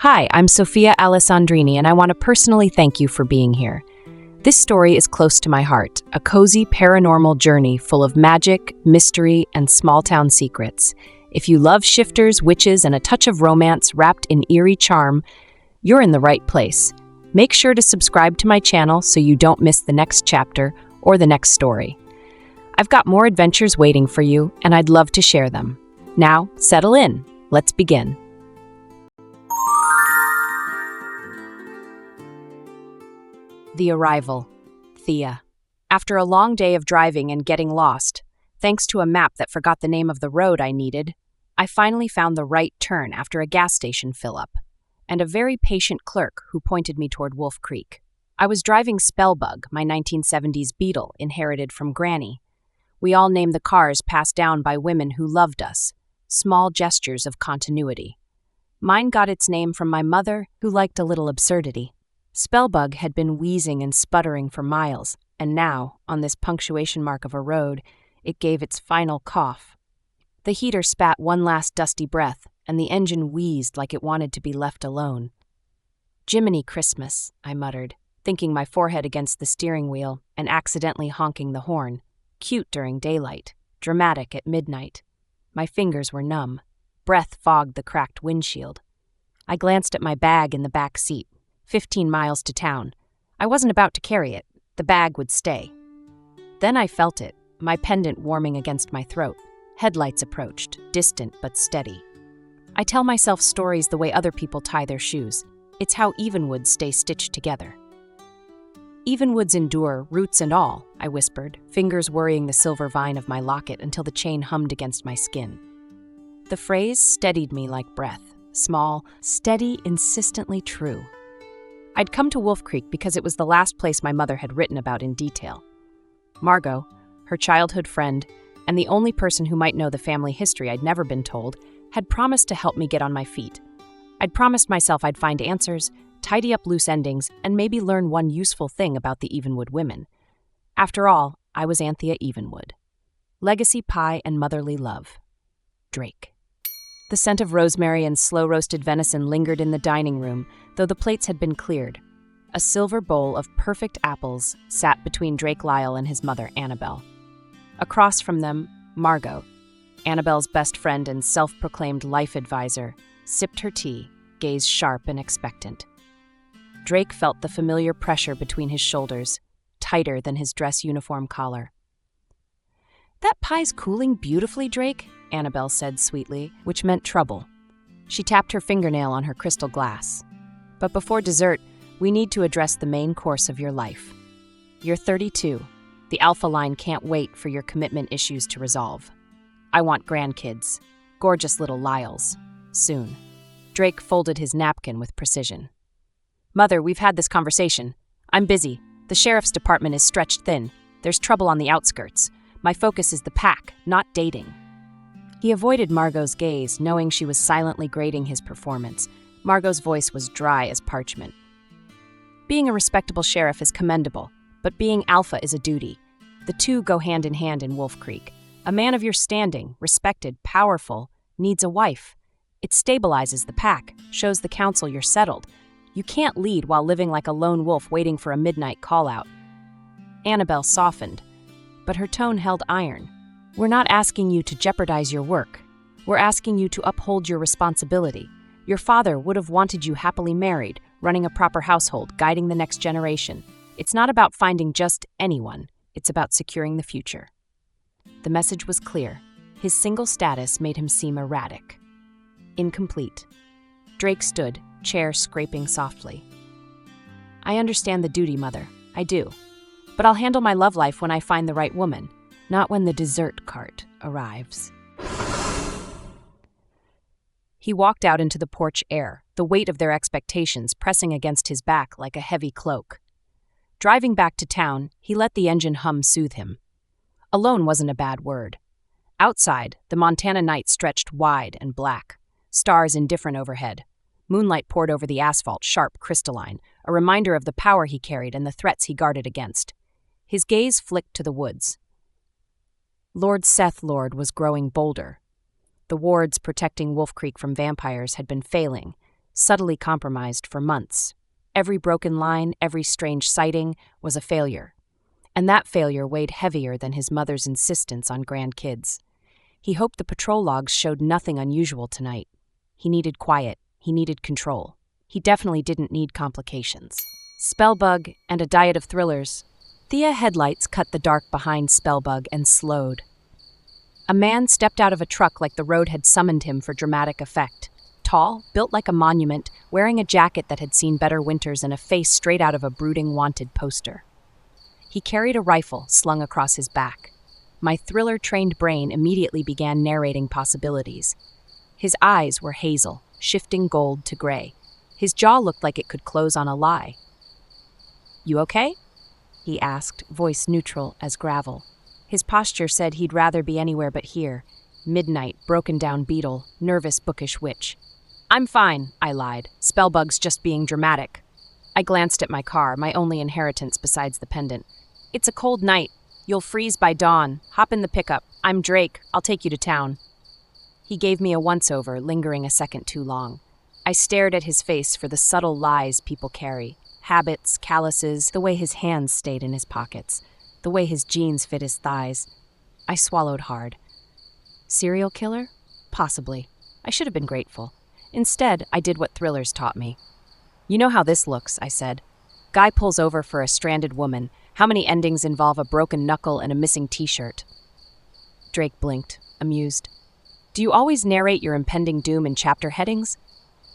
Hi, I'm Sophia Alessandrini, and I want to personally thank you for being here. This story is close to my heart, a cozy paranormal journey full of magic, mystery, and small-town secrets. If you love shifters, witches, and a touch of romance wrapped in eerie charm, you're in the right place. Make sure to subscribe to my channel so you don't miss the next chapter or the next story. I've got more adventures waiting for you, and I'd love to share them. Now, settle in. Let's begin. The arrival. Thea. After a long day of driving and getting lost, thanks to a map that forgot the name of the road I needed, I finally found the right turn after a gas station fill-up, and a very patient clerk who pointed me toward Wolf Creek. I was driving Spellbug, my 1970s Beetle, inherited from Granny. We all named the cars passed down by women who loved us, small gestures of continuity. Mine got its name from my mother, who liked a little absurdity. Spellbug had been wheezing and sputtering for miles, and now, on this punctuation mark of a road, it gave its final cough. The heater spat one last dusty breath, and the engine wheezed like it wanted to be left alone. "Jiminy Christmas," I muttered, thinking my forehead against the steering wheel and accidentally honking the horn. Cute during daylight, dramatic at midnight. My fingers were numb. Breath fogged the cracked windshield. I glanced at my bag in the back seat. 15 miles to town. I wasn't about to carry it. The bag would stay. Then I felt it, my pendant warming against my throat. Headlights approached, distant but steady. I tell myself stories the way other people tie their shoes. It's how evenwoods stay stitched together. "Evenwoods endure, roots and all," I whispered, fingers worrying the silver vine of my locket until the chain hummed against my skin. The phrase steadied me like breath, small, steady, insistently true. I'd come to Wolf Creek because it was the last place my mother had written about in detail. Margot, her childhood friend, and the only person who might know the family history I'd never been told, had promised to help me get on my feet. I'd promised myself I'd find answers, tidy up loose endings, and maybe learn one useful thing about the Evenwood women. After all, I was Anthea Evenwood. Legacy pie and motherly love. Drake. The scent of rosemary and slow-roasted venison lingered in the dining room, though the plates had been cleared. A silver bowl of perfect apples sat between Drake Lyle and his mother, Annabelle. Across from them, Margot, Annabelle's best friend and self-proclaimed life advisor, sipped her tea, gaze sharp and expectant. Drake felt the familiar pressure between his shoulders, tighter than his dress uniform collar. "That pie's cooling beautifully, Drake," Annabelle said sweetly, which meant trouble. She tapped her fingernail on her crystal glass. "But before dessert, we need to address the main course of your life. You're 32. The Alpha line can't wait for your commitment issues to resolve. I want grandkids, gorgeous little Lyles, soon." Drake folded his napkin with precision. "Mother, we've had this conversation. I'm busy. The sheriff's department is stretched thin. There's trouble on the outskirts. My focus is the pack, not dating." He avoided Margot's gaze, knowing she was silently grading his performance. Margot's voice was dry as parchment. "Being a respectable sheriff is commendable, but being alpha is a duty. The two go hand in hand in Wolf Creek. A man of your standing, respected, powerful, needs a wife. It stabilizes the pack, shows the council you're settled. You can't lead while living like a lone wolf waiting for a midnight call-out." Annabelle softened, but her tone held iron. "We're not asking you to jeopardize your work. We're asking you to uphold your responsibility. Your father would have wanted you happily married, running a proper household, guiding the next generation. It's not about finding just anyone. It's about securing the future." The message was clear. His single status made him seem erratic. Incomplete. Drake stood, chair scraping softly. "I understand the duty, Mother. I do. But I'll handle my love life when I find the right woman, not when the dessert cart arrives." He walked out into the porch air, the weight of their expectations pressing against his back like a heavy cloak. Driving back to town, he let the engine hum soothe him. Alone wasn't a bad word. Outside, the Montana night stretched wide and black, stars indifferent overhead. Moonlight poured over the asphalt, sharp, crystalline, a reminder of the power he carried and the threats he guarded against. His gaze flicked to the woods. Lord Seth Lord was growing bolder. The wards protecting Wolf Creek from vampires had been failing. subtly compromised for months. Every broken line, every strange sighting was a failure. And that failure weighed heavier than his mother's insistence on grandkids. He hoped the patrol logs showed nothing unusual tonight. He needed quiet. He needed control. He definitely didn't need complications. Spellbug and a diet of thrillers. Thea headlights cut the dark behind Spellbug and slowed. A man stepped out of a truck like the road had summoned him for dramatic effect. Tall, built like a monument, wearing a jacket that had seen better winters and a face straight out of a brooding wanted poster. He carried a rifle slung across his back. My thriller-trained brain immediately began narrating possibilities. His eyes were hazel, shifting gold to gray. His jaw looked like it could close on a lie. "You okay?" he asked, voice neutral as gravel. His posture said he'd rather be anywhere but here. Midnight, broken-down beetle, nervous bookish witch. "I'm fine," I lied. "Spellbug's just being dramatic." I glanced at my car, my only inheritance besides the pendant. "It's a cold night. You'll freeze by dawn. Hop in the pickup. I'm Drake. I'll take you to town." He gave me a once-over, lingering a second too long. I stared at his face for the subtle lies people carry. Habits, calluses, the way his hands stayed in his pockets, the way his jeans fit his thighs. I swallowed hard. Serial killer? Possibly. I should have been grateful. Instead, I did what thrillers taught me. "You know how this looks," I said. Guy pulls over for a stranded woman. How many endings involve a broken knuckle and a missing t-shirt? Drake blinked, amused. "Do you always narrate your impending doom in chapter headings?"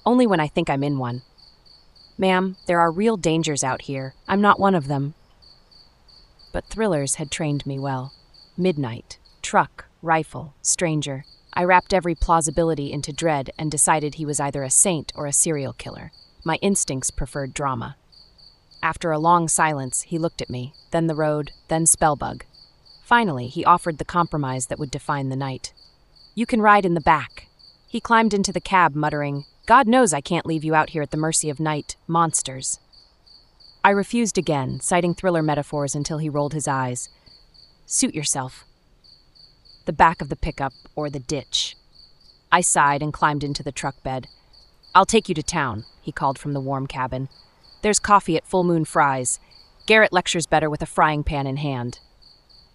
"Only when I think I'm in one." "Ma'am, there are real dangers out here. I'm not one of them." But thrillers had trained me well. Midnight, truck, rifle, stranger. I wrapped every plausibility into dread and decided he was either a saint or a serial killer. My instincts preferred drama. After a long silence, he looked at me, then the road, then Spellbug. Finally, he offered the compromise that would define the night. "You can ride in the back." He climbed into the cab, muttering, "God knows I can't leave you out here at the mercy of night monsters." I refused again, citing thriller metaphors until he rolled his eyes. "Suit yourself." The back of the pickup or the ditch. I sighed and climbed into the truck bed. "I'll take you to town," he called from the warm cabin. "There's coffee at Full Moon Fries. Garrett lectures better with a frying pan in hand."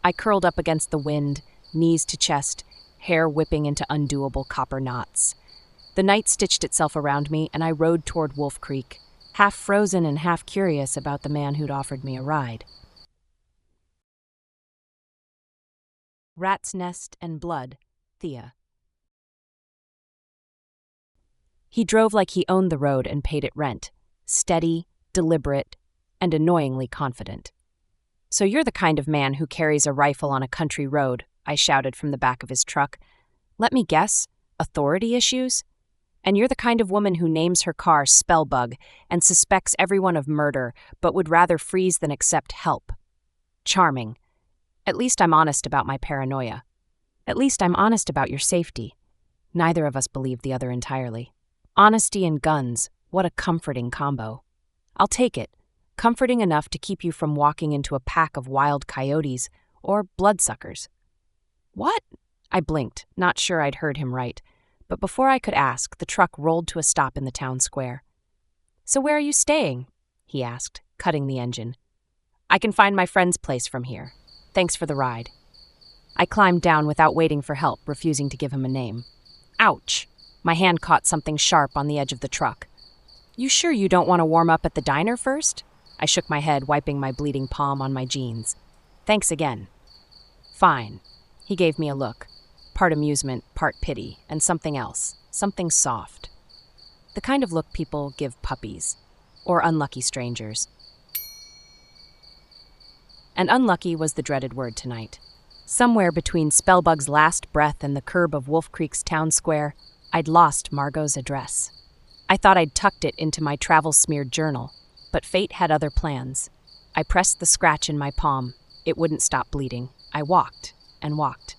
I curled up against the wind, knees to chest, hair whipping into undoable copper knots. The night stitched itself around me, and I rode toward Wolf Creek, half frozen and half curious about the man who'd offered me a ride. Rat's Nest and Blood, Thea. He drove like he owned the road and paid it rent, steady, deliberate, and annoyingly confident. "So you're the kind of man who carries a rifle on a country road," I shouted from the back of his truck. "Let me guess, authority issues? And you're the kind of woman who names her car Spellbug and suspects everyone of murder, but would rather freeze than accept help. Charming. At least I'm honest about my paranoia. At least I'm honest about your safety." Neither of us believed the other entirely. Honesty and guns, what a comforting combo. "I'll take it. Comforting enough to keep you from walking into a pack of wild coyotes or bloodsuckers." "What?" I blinked, not sure I'd heard him right. But before I could ask, the truck rolled to a stop in the town square. "So where are you staying?" he asked, cutting the engine. "I can find my friend's place from here. Thanks for the ride." I climbed down without waiting for help, refusing to give him a name. Ouch! My hand caught something sharp on the edge of the truck. "You sure you don't want to warm up at the diner first?" I shook my head, wiping my bleeding palm on my jeans. "Thanks again." "Fine." He gave me a look, part amusement, part pity, and something else, something soft. The kind of look people give puppies, or unlucky strangers. And unlucky was the dreaded word tonight. Somewhere between Spellbug's last breath and the curb of Wolf Creek's town square, I'd lost Margot's address. I thought I'd tucked it into my travel-smeared journal, but fate had other plans. I pressed the scratch in my palm. It wouldn't stop bleeding. I walked and walked.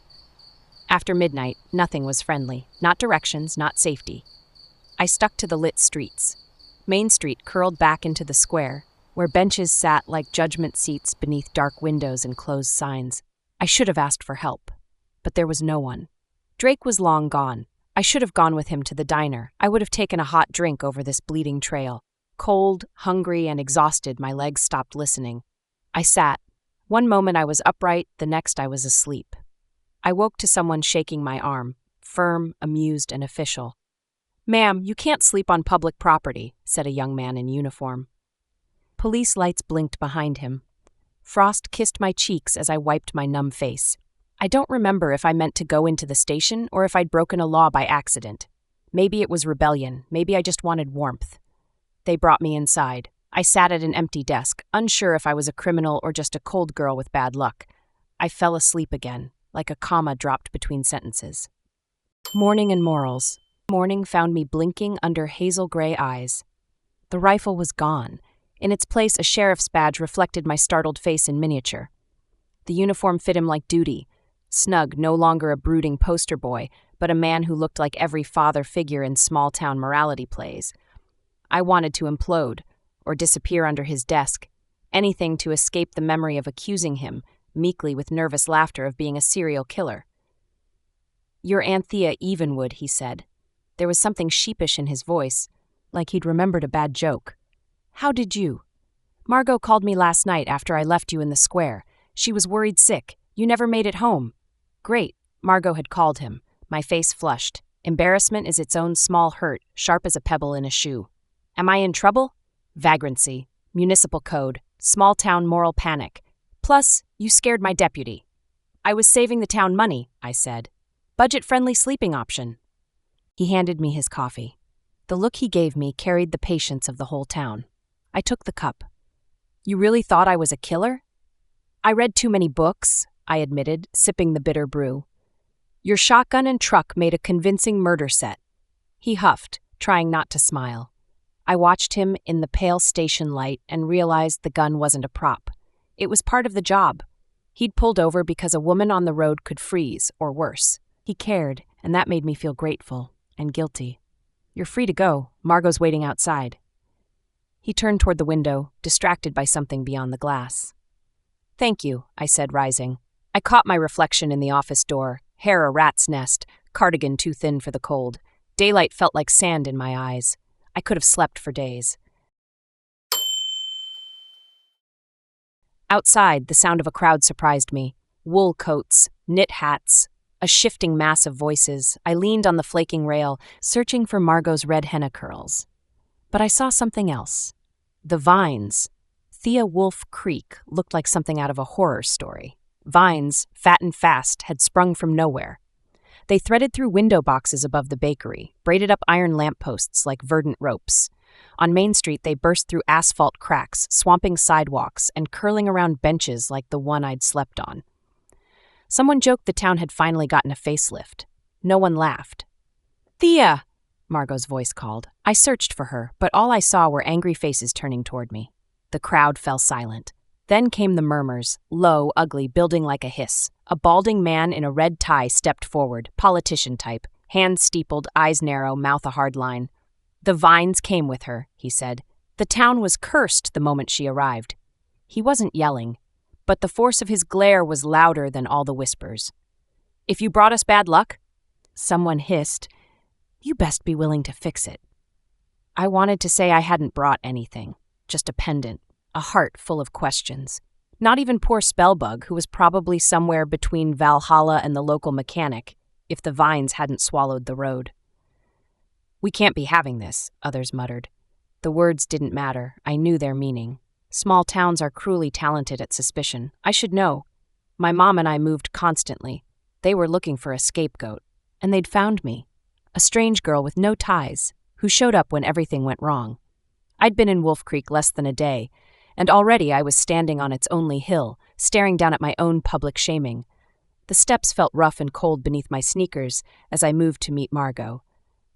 After midnight, nothing was friendly. Not directions, not safety. I stuck to the lit streets. Main Street curled back into the square, where benches sat like judgment seats beneath dark windows and closed signs. I should have asked for help, but there was no one. Drake was long gone. I should have gone with him to the diner. I would have taken a hot drink over this bleeding trail. Cold, hungry, and exhausted, my legs stopped listening. I sat. One moment I was upright, the next I was asleep. I woke to someone shaking my arm, firm, amused, and official. "Ma'am, you can't sleep on public property," said a young man in uniform. Police lights blinked behind him. Frost kissed my cheeks as I wiped my numb face. I don't remember if I meant to go into the station or if I'd broken a law by accident. Maybe it was rebellion, maybe I just wanted warmth. They brought me inside. I sat at an empty desk, unsure if I was a criminal or just a cold girl with bad luck. I fell asleep again, like a comma dropped between sentences. Morning and morals. Morning found me blinking under hazel gray eyes. The rifle was gone. In its place, a sheriff's badge reflected my startled face in miniature. The uniform fit him like duty. Snug, no longer a brooding poster boy, but a man who looked like every father figure in small-town morality plays. I wanted to implode, or disappear under his desk, anything to escape the memory of accusing him, meekly with nervous laughter, of being a serial killer. "You're Anthea Evenwood," he said. There was something sheepish in his voice, like he'd remembered a bad joke. "How did you?" "Margot called me last night after I left you in the square. She was worried sick. You never made it home." "Great," Margot had called him. My face flushed. Embarrassment is its own small hurt, sharp as a pebble in a shoe. Am I in trouble? Vagrancy, municipal code, small-town moral panic. Plus, you scared my deputy. "I was saving the town money," I said. "Budget-friendly sleeping option." He handed me his coffee. The look he gave me carried the patience of the whole town. I took the cup. "You really thought I was a killer?" "I read too many books," I admitted, sipping the bitter brew. "Your shotgun and truck made a convincing murder set." He huffed, trying not to smile. I watched him in the pale station light and realized the gun wasn't a prop. It was part of the job. He'd pulled over because a woman on the road could freeze, or worse. He cared, and that made me feel grateful and guilty. "You're free to go. Margot's waiting outside." He turned toward the window, distracted by something beyond the glass. "Thank you," I said, rising. I caught my reflection in the office door, hair a rat's nest, cardigan too thin for the cold. Daylight felt like sand in my eyes. I could have slept for days. Outside, the sound of a crowd surprised me. Wool coats, knit hats, a shifting mass of voices. I leaned on the flaking rail, searching for Margot's red henna curls. But I saw something else. The vines. Thea Wolf Creek looked like something out of a horror story. Vines, fat and fast, had sprung from nowhere. They threaded through window boxes above the bakery, braided up iron lampposts like verdant ropes. On Main Street, they burst through asphalt cracks, swamping sidewalks, and curling around benches like the one I'd slept on. Someone joked the town had finally gotten a facelift. No one laughed. "Thea!" Margot's voice called. I searched for her, but all I saw were angry faces turning toward me. The crowd fell silent. Then came the murmurs, low, ugly, building like a hiss. A balding man in a red tie stepped forward, politician type, hands steepled, eyes narrow, mouth a hard line. "The vines came with her," he said. "The town was cursed the moment she arrived." He wasn't yelling, but the force of his glare was louder than all the whispers. "If you brought us bad luck?" Someone hissed. "You best be willing to fix it." I wanted to say I hadn't brought anything, just a pendant, a heart full of questions. Not even poor Spellbug, who was probably somewhere between Valhalla and the local mechanic, if the vines hadn't swallowed the road. "We can't be having this," others muttered. The words didn't matter. I knew their meaning. Small towns are cruelly talented at suspicion. I should know. My mom and I moved constantly. They were looking for a scapegoat, and they'd found me. A strange girl with no ties, who showed up when everything went wrong. I'd been in Wolf Creek less than a day, and already I was standing on its only hill, staring down at my own public shaming. The steps felt rough and cold beneath my sneakers as I moved to meet Margot.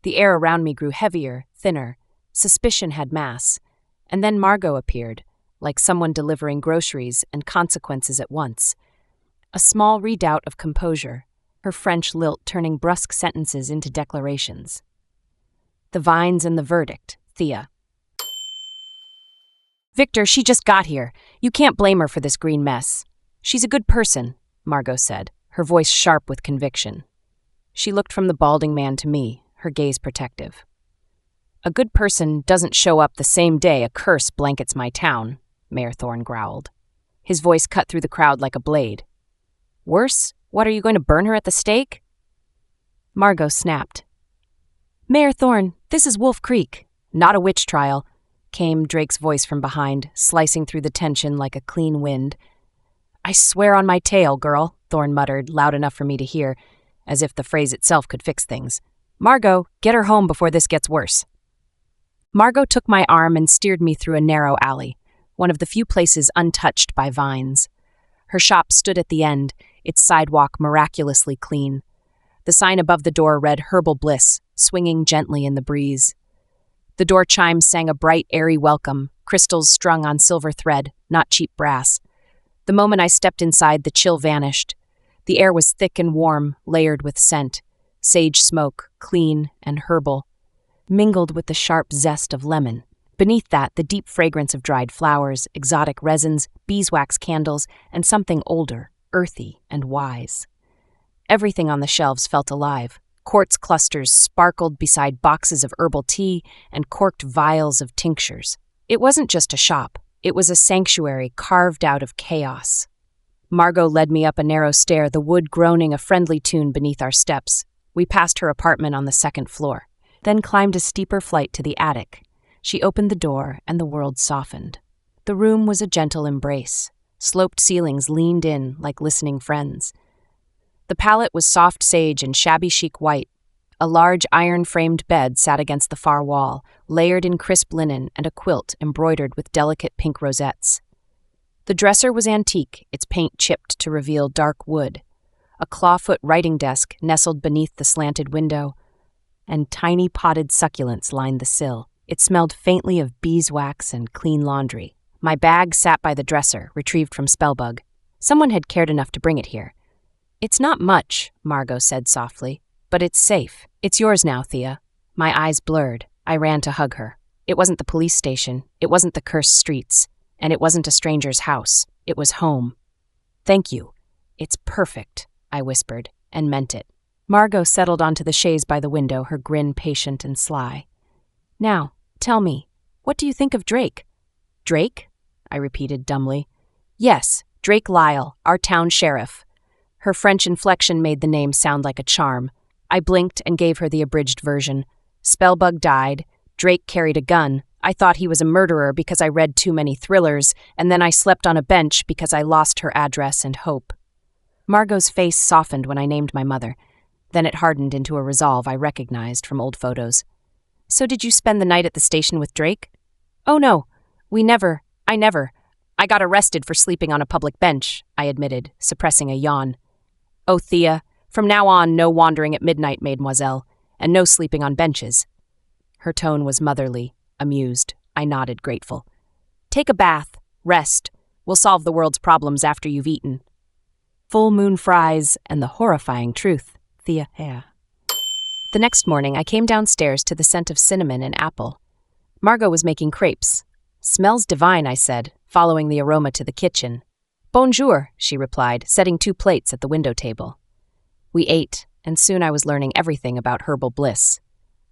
The air around me grew heavier, thinner. Suspicion had mass. And then Margot appeared, like someone delivering groceries and consequences at once. A small redoubt of composure, her French lilt turning brusque sentences into declarations. "The vines and the verdict, Thea." "Victor, she just got here. You can't blame her for this green mess." "She's a good person," Margot said, her voice sharp with conviction. She looked from the balding man to me, her gaze protective. A good person doesn't show up the same day a curse blankets my town, Mayor Thorne growled. His voice cut through the crowd like a blade. Worse? What, are you going to burn her at the stake? Margot snapped. Mayor Thorne, this is Wolf Creek, not a witch trial, came Drake's voice from behind, slicing through the tension like a clean wind. I swear on my tail, girl, Thorne muttered, loud enough for me to hear, as if the phrase itself could fix things. Margot, get her home before this gets worse. Margot took my arm and steered me through a narrow alley, one of the few places untouched by vines. Her shop stood at the end, its sidewalk miraculously clean. The sign above the door read Herbal Bliss, swinging gently in the breeze. The door chimes sang a bright, airy welcome, crystals strung on silver thread, not cheap brass. The moment I stepped inside, the chill vanished. The air was thick and warm, layered with scent. Sage smoke, clean and herbal, mingled with the sharp zest of lemon. Beneath that, the deep fragrance of dried flowers, exotic resins, beeswax candles, and something older, earthy and wise. Everything on the shelves felt alive. Quartz clusters sparkled beside boxes of herbal tea and corked vials of tinctures. It wasn't just a shop. It was a sanctuary carved out of chaos. Margot led me up a narrow stair, the wood groaning a friendly tune beneath our steps. We passed her apartment on the second floor, then climbed a steeper flight to the attic. She opened the door, and the world softened. The room was a gentle embrace. Sloped ceilings leaned in like listening friends. The palette was soft sage and shabby chic white. A large iron-framed bed sat against the far wall, layered in crisp linen and a quilt embroidered with delicate pink rosettes. The dresser was antique, its paint chipped to reveal dark wood. A clawfoot writing desk nestled beneath the slanted window, and tiny potted succulents lined the sill. It smelled faintly of beeswax and clean laundry. My bag sat by the dresser, retrieved from Spellbug. Someone had cared enough to bring it here. It's not much, Margot said softly, but it's safe. It's yours now, Thea. My eyes blurred. I ran to hug her. It wasn't the police station. It wasn't the cursed streets. And it wasn't a stranger's house. It was home. Thank you. It's perfect, I whispered, and meant it. Margot settled onto the chaise by the window, her grin patient and sly. Now, tell me, what do you think of Drake? Drake? I repeated dumbly. Yes, Drake Lyle, our town sheriff. Her French inflection made the name sound like a charm. I blinked and gave her the abridged version. Spellbug died. Drake carried a gun. I thought he was a murderer because I read too many thrillers, and then I slept on a bench because I lost her address and hope. Margot's face softened when I named my mother. Then it hardened into a resolve I recognized from old photos. So did you spend the night at the station with Drake? Oh no, I never. I got arrested for sleeping on a public bench, I admitted, suppressing a yawn. Oh, Thea, from now on, no wandering at midnight, mademoiselle, and no sleeping on benches. Her tone was motherly, amused. I nodded, grateful. Take a bath, rest. We'll solve the world's problems after you've eaten. Full moon fries and the horrifying truth, Thea. The next morning, I came downstairs to the scent of cinnamon and apple. Margot was making crepes. Smells divine, I said, following the aroma to the kitchen. Bonjour, she replied, setting 2 plates at the window table. We ate, and soon I was learning everything about herbal bliss.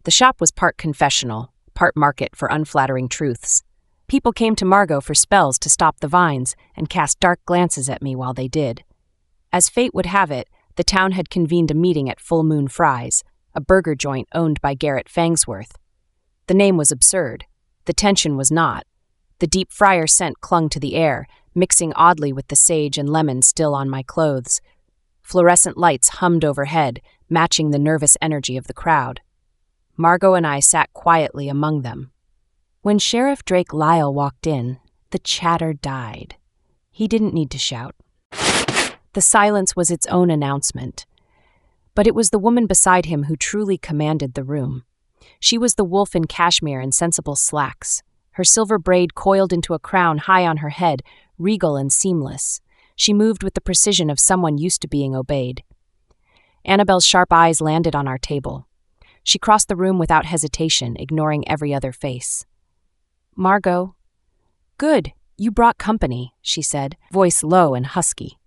The shop was part confessional, part market for unflattering truths. People came to Margot for spells to stop the vines and cast dark glances at me while they did. As fate would have it, the town had convened a meeting at Full Moon Fries, a burger joint owned by Garrett Fangsworth. The name was absurd. The tension was not. The deep fryer scent clung to the air, mixing oddly with the sage and lemon still on my clothes. Fluorescent lights hummed overhead, matching the nervous energy of the crowd. Margot and I sat quietly among them. When Sheriff Drake Lyle walked in, the chatter died. He didn't need to shout. The silence was its own announcement. But it was the woman beside him who truly commanded the room. She was the wolf in cashmere and sensible slacks. Her silver braid coiled into a crown high on her head, regal and seamless. She moved with the precision of someone used to being obeyed. Annabelle's sharp eyes landed on our table. She crossed the room without hesitation, ignoring every other face. Margot. Good, you brought company, she said, voice low and husky.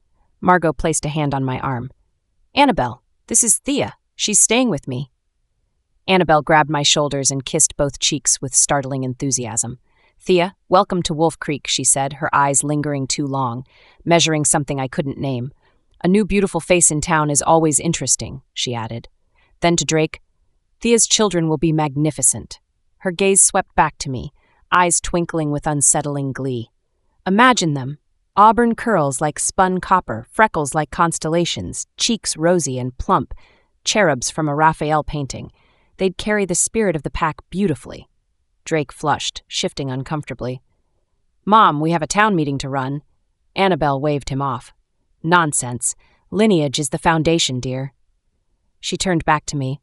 Margot placed a hand on my arm. Annabelle, this is Thea, She's staying with me. Annabelle grabbed my shoulders and kissed both cheeks with startling enthusiasm. Thea, welcome to Wolf Creek, she said, her eyes lingering too long, measuring something I couldn't name. A new beautiful face in town is always interesting, she added. Then to Drake, Thea's children will be magnificent. Her gaze swept back to me, eyes twinkling with unsettling glee. Imagine them. Auburn curls like spun copper, freckles like constellations, cheeks rosy and plump, cherubs from a Raphael painting. They'd carry the spirit of the pack beautifully. Drake flushed, shifting uncomfortably. Mom, we have a town meeting to run. Annabelle waved him off. Nonsense. Lineage is the foundation, dear. She turned back to me.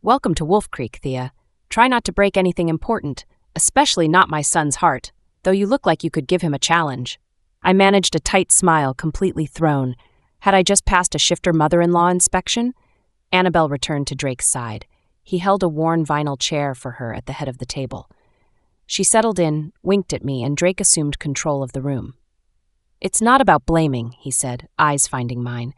Welcome to Wolf Creek, Thea. Try not to break anything important, especially not my son's heart, though you look like you could give him a challenge. I managed a tight smile, completely thrown. Had I just passed a shifter mother-in-law inspection? Annabelle returned to Drake's side. He held a worn vinyl chair for her at the head of the table. She settled in, winked at me, and Drake assumed control of the room. It's not about blaming, he said, eyes finding mine.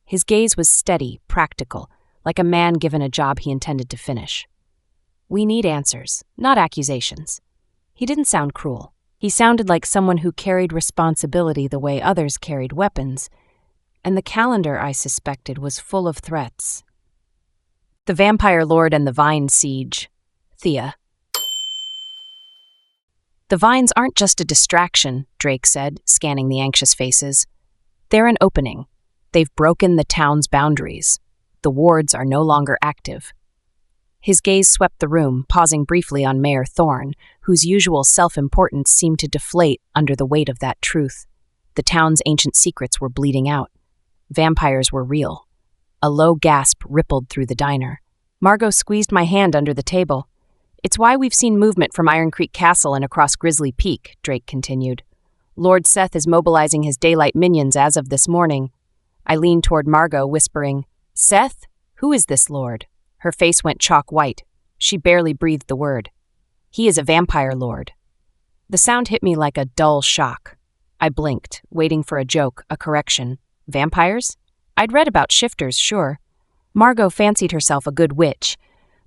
His gaze was steady, practical, like a man given a job he intended to finish. We need answers, not accusations. He didn't sound cruel. He sounded like someone who carried responsibility the way others carried weapons, and the calendar, I suspected, was full of threats. The Vampire Lord and the Vine Siege. Thea. The vines aren't just a distraction, Drake said, scanning the anxious faces. They're an opening. They've broken the town's boundaries. The wards are no longer active. His gaze swept the room, pausing briefly on Mayor Thorne, whose usual self-importance seemed to deflate under the weight of that truth. The town's ancient secrets were bleeding out. Vampires were real. A low gasp rippled through the diner. Margot squeezed my hand under the table. It's why we've seen movement from Iron Creek Castle and across Grizzly Peak, Drake continued. Lord Seth is mobilizing his daylight minions as of this morning. I leaned toward Margot, whispering, Seth? Who is this lord? Her face went chalk white. She barely breathed the word. He is a vampire lord. The sound hit me like a dull shock. I blinked, waiting for a joke, a correction. Vampires? I'd read about shifters, sure. Margot fancied herself a good witch,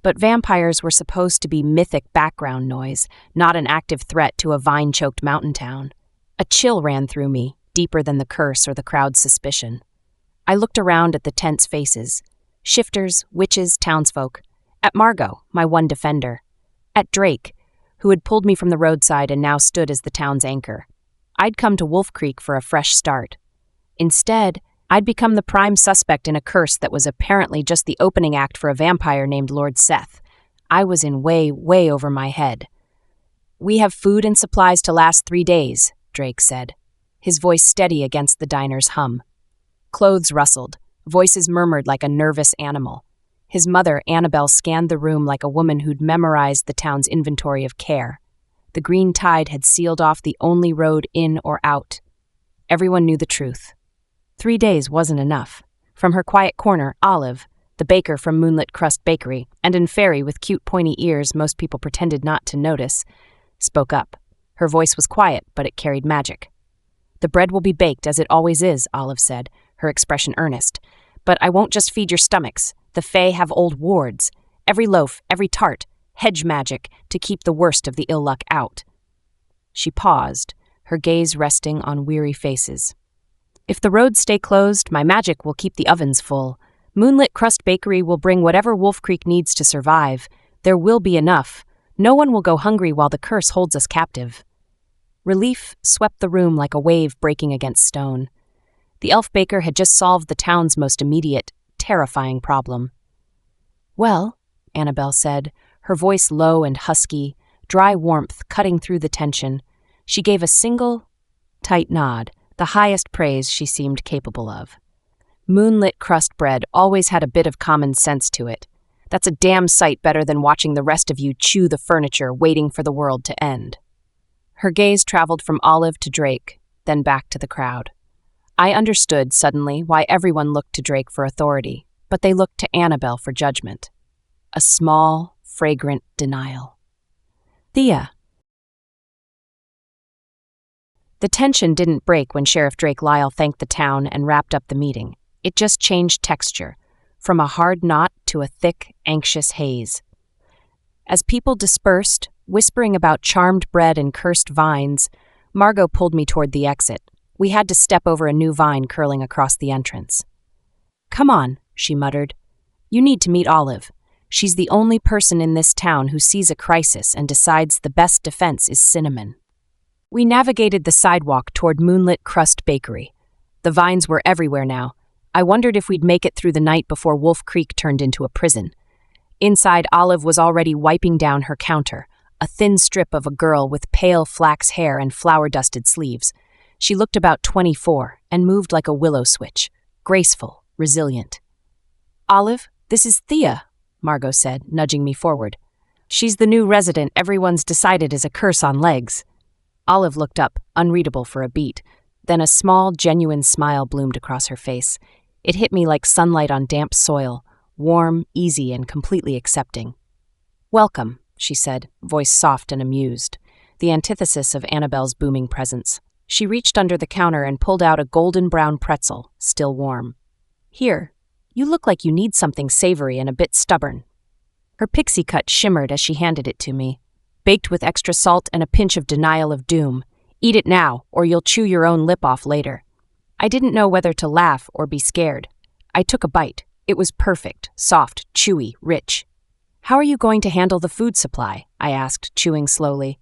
but vampires were supposed to be mythic background noise, not an active threat to a vine-choked mountain town. A chill ran through me, deeper than the curse or the crowd's suspicion. I looked around at the tense faces. Shifters, witches, townsfolk. At Margot, my one defender. At Drake, who had pulled me from the roadside and now stood as the town's anchor. I'd come to Wolf Creek for a fresh start. Instead, I'd become the prime suspect in a curse that was apparently just the opening act for a vampire named Lord Seth. I was in way over my head. We have food and supplies to last 3 days, Drake said, his voice steady against the diner's hum. Clothes rustled, voices murmured like a nervous animal. His mother, Annabelle, scanned the room like a woman who'd memorized the town's inventory of care. The green tide had sealed off the only road in or out. Everyone knew the truth. 3 days wasn't enough. From her quiet corner, Olive, the baker from Moonlit Crust Bakery, and in Fairy with cute pointy ears most people pretended not to notice, spoke up. Her voice was quiet, but it carried magic. The bread will be baked as it always is, Olive said, her expression earnest. But I won't just feed your stomachs. The Fae have old wards. Every loaf, every tart, hedge magic to keep the worst of the ill luck out. She paused, her gaze resting on weary faces. If the roads stay closed, my magic will keep the ovens full. Moonlit Crust Bakery will bring whatever Wolf Creek needs to survive. There will be enough. No one will go hungry while the curse holds us captive. Relief swept the room like a wave breaking against stone. The elf baker had just solved the town's most immediate, terrifying problem. Well, Annabelle said, her voice low and husky, dry warmth cutting through the tension. She gave a single, tight nod, the highest praise she seemed capable of. Moonlit crust bread always had a bit of common sense to it. That's a damn sight better than watching the rest of you chew the furniture waiting for the world to end. Her gaze traveled from Olive to Drake, then back to the crowd. I understood, suddenly, why everyone looked to Drake for authority, but they looked to Annabelle for judgment. A small, fragrant denial. Thea. The tension didn't break when Sheriff Drake Lyle thanked the town and wrapped up the meeting. It just changed texture. from a hard knot to a thick, anxious haze. As people dispersed, whispering about charmed bread and cursed vines, Margot pulled me toward the exit. We had to step over a new vine curling across the entrance. "Come on," she muttered. "You need to meet Olive. She's the only person in this town who sees a crisis and decides the best defense is cinnamon." We navigated the sidewalk toward moonlit crust bakery. The vines were everywhere now. I wondered if we'd make it through the night before Wolf Creek turned into a prison. Inside, Olive was already wiping down her counter, a thin strip of a girl with pale flax hair and flour-dusted sleeves. She looked about 24 and moved like a willow switch, graceful, resilient. "Olive, this is Thea," Margot said, nudging me forward. "She's the new resident everyone's decided is a curse on legs." Olive looked up, unreadable for a beat. Then a small, genuine smile bloomed across her face. It hit me like sunlight on damp soil, warm, easy, and completely accepting. "Welcome," she said, voice soft and amused, the antithesis of Annabelle's booming presence. She reached under the counter and pulled out a golden brown pretzel, still warm. "Here, you look like you need something savory and a bit stubborn." Her pixie cut shimmered as she handed it to me. "Baked with extra salt and a pinch of denial of doom. Eat it now, or you'll chew your own lip off later." I didn't know whether to laugh or be scared. I took a bite. It was perfect, soft, chewy, rich. "How are you going to handle the food supply?" I asked, chewing slowly.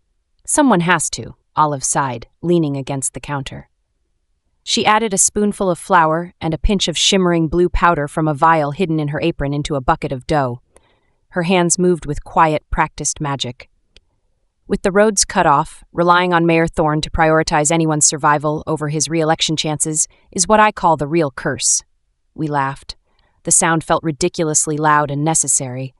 "Someone has to," Olive sighed, leaning against the counter. She added a spoonful of flour and a pinch of shimmering blue powder from a vial hidden in her apron into a bucket of dough. Her hands moved with quiet, practiced magic. With the roads cut off, relying on Mayor Thorne to prioritize anyone's survival over his re-election chances is what I call the real curse. We laughed. The sound felt ridiculously loud and necessary.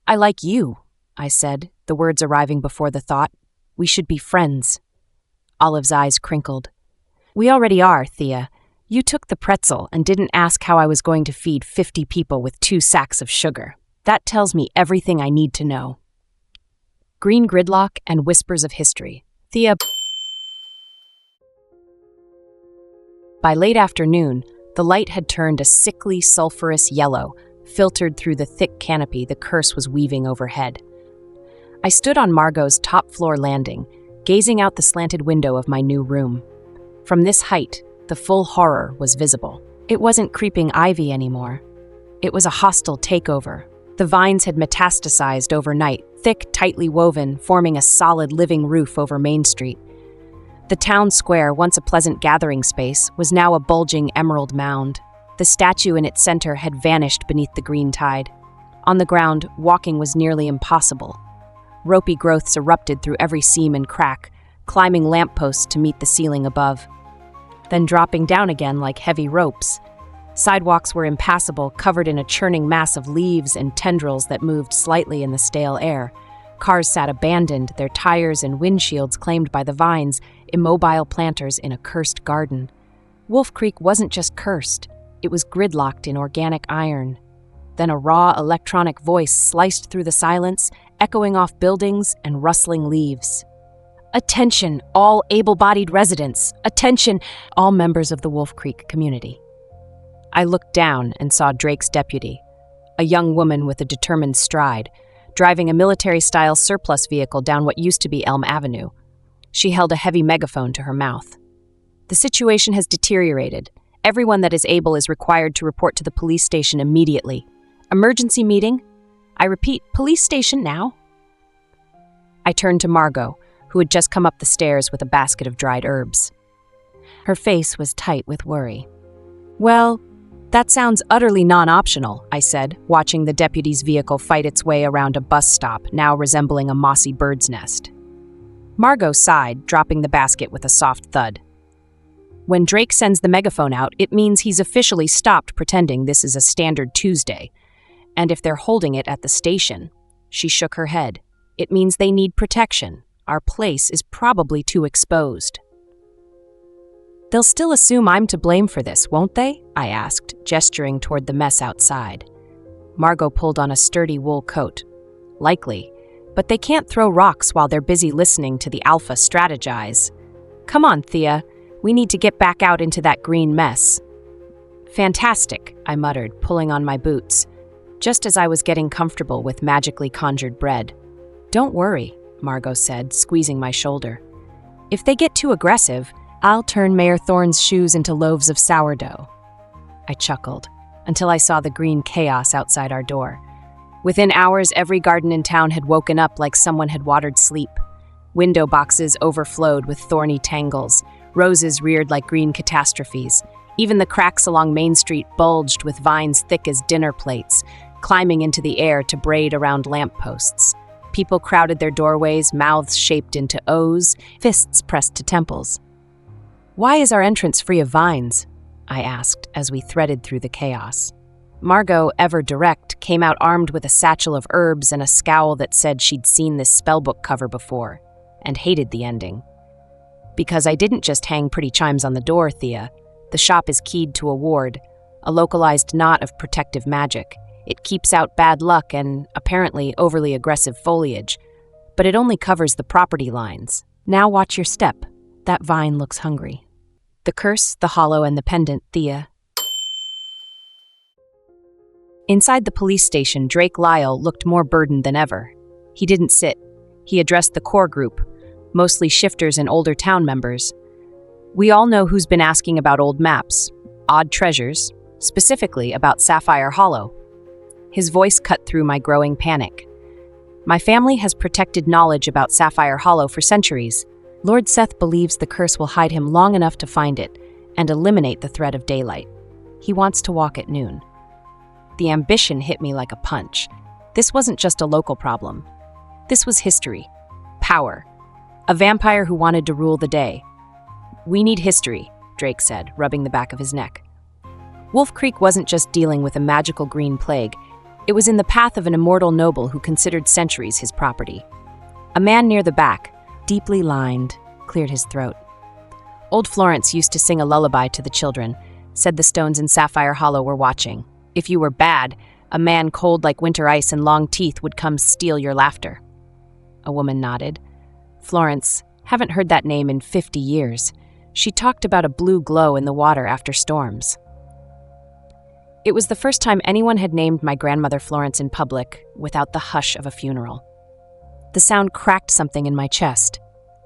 "I like you," I said, the words arriving before the thought. "We should be friends." Olive's eyes crinkled. "We already are, Thea. You took the pretzel and didn't ask how I was going to feed 50 people with 2 sacks of sugar. That tells me everything I need to know." Green gridlock and whispers of history. Thea. By late afternoon, the light had turned a sickly, sulphurous yellow, filtered through the thick canopy the curse was weaving overhead. I stood on Margot's top-floor landing, gazing out the slanted window of my new room. From this height, the full horror was visible. It wasn't creeping ivy anymore. It was a hostile takeover. The vines had metastasized overnight, thick, tightly woven, forming a solid living roof over Main Street. The town square, once a pleasant gathering space, was now a bulging emerald mound. The statue in its center had vanished beneath the green tide. On the ground, walking was nearly impossible. Ropey growths erupted through every seam and crack, climbing lampposts to meet the ceiling above, then dropping down again like heavy ropes. Sidewalks were impassable, covered in a churning mass of leaves and tendrils that moved slightly in the stale air. Cars sat abandoned, their tires and windshields claimed by the vines, immobile planters in a cursed garden. Wolf Creek wasn't just cursed, it was gridlocked in organic iron. Then a raw electronic voice sliced through the silence, echoing off buildings and rustling leaves. "Attention, all able-bodied residents! Attention, all members of the Wolf Creek community." I looked down and saw Drake's deputy, a young woman with a determined stride, driving a military-style surplus vehicle down what used to be Elm Avenue. She held a heavy megaphone to her mouth. "The situation has deteriorated. Everyone that is able is required to report to the police station immediately. Emergency meeting. I repeat, police station now." I turned to Margot, who had just come up the stairs with a basket of dried herbs. Her face was tight with worry. "Well, that sounds utterly non-optional," I said, watching the deputy's vehicle fight its way around a bus stop, now resembling a mossy bird's nest. Margot sighed, dropping the basket with a soft thud. "When Drake sends the megaphone out, it means he's officially stopped pretending this is a standard Tuesday. And if they're holding it at the station," she shook her head, "it means they need protection. Our place is probably too exposed." "They'll still assume I'm to blame for this, won't they?" I asked, gesturing toward the mess outside. Margot pulled on a sturdy wool coat. "Likely, but they can't throw rocks while they're busy listening to the Alpha strategize. Come on, Thea, we need to get back out into that green mess." Fantastic, I muttered, pulling on my boots, just as I was getting comfortable with magically conjured bread. Don't worry, Margot said, squeezing my shoulder. If they get too aggressive, I'll turn Mayor Thorne's shoes into loaves of sourdough. I chuckled, until I saw the green chaos outside our door. Within hours, every garden in town had woken up like someone had watered sleep. Window boxes overflowed with thorny tangles, roses reared like green catastrophes. Even the cracks along Main Street bulged with vines thick as dinner plates, climbing into the air to braid around lampposts. People crowded their doorways, mouths shaped into O's, fists pressed to temples. Why is our entrance free of vines? I asked as we threaded through the chaos. Margot, ever direct, came out armed with a satchel of herbs and a scowl that said she'd seen this spellbook cover before, and hated the ending. Because I didn't just hang pretty chimes on the door, Thea. The shop is keyed to a ward, a localized knot of protective magic. It keeps out bad luck and, apparently, overly aggressive foliage, but it only covers the property lines. Now watch your step. That vine looks hungry. The curse, the hollow, and the pendant, Thea. Inside the police station, Drake Lyle looked more burdened than ever. He didn't sit. He addressed the core group, mostly shifters and older town members. We all know who's been asking about old maps, odd treasures, specifically about Sapphire Hollow. His voice cut through my growing panic. My family has protected knowledge about Sapphire Hollow for centuries. Lord Seth believes the curse will hide him long enough to find it and eliminate the threat of daylight. He wants to walk at noon. The ambition hit me like a punch. This wasn't just a local problem. This was history, power, a vampire who wanted to rule the day. We need history, Drake said, rubbing the back of his neck. Wolf Creek wasn't just dealing with a magical green plague. It was in the path of an immortal noble who considered centuries his property. A man near the back, deeply lined, cleared his throat. Old Florence used to sing a lullaby to the children, said the stones in Sapphire Hollow were watching. If you were bad, a man cold like winter ice and long teeth would come steal your laughter. A woman nodded. Florence, haven't heard that name in 50 years. She talked about a blue glow in the water after storms. It was the first time anyone had named my grandmother Florence in public without the hush of a funeral. The sound cracked something in my chest.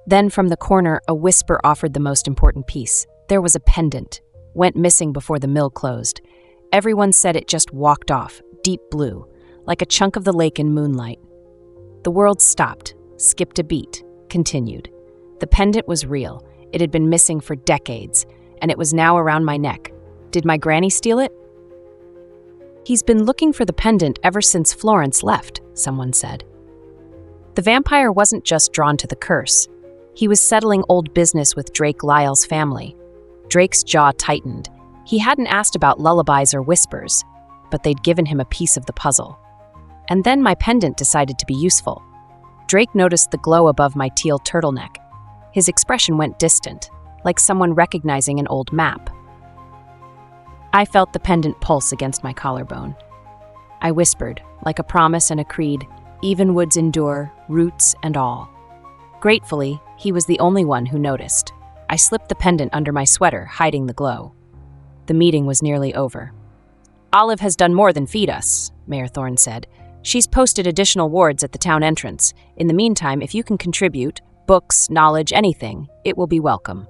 Then from the corner, a whisper offered the most important piece. There was a pendant. Went missing before the mill closed. Everyone said it just walked off, deep blue, like a chunk of the lake in moonlight. The world stopped, skipped a beat, continued. The pendant was real. It had been missing for decades, and it was now around my neck. Did my granny steal it? He's been looking for the pendant ever since Florence left, someone said. The vampire wasn't just drawn to the curse. He was settling old business with Drake Lyle's family. Drake's jaw tightened. He hadn't asked about lullabies or whispers, but they'd given him a piece of the puzzle. And then my pendant decided to be useful. Drake noticed the glow above my teal turtleneck. His expression went distant, like someone recognizing an old map. I felt the pendant pulse against my collarbone. I whispered, like a promise and a creed, even woods endure, roots and all. Gratefully, he was the only one who noticed. I slipped the pendant under my sweater, hiding the glow. The meeting was nearly over. Olive has done more than feed us, Mayor Thorne said. She's posted additional wards at the town entrance. In the meantime, if you can contribute, books, knowledge, anything, it will be welcome.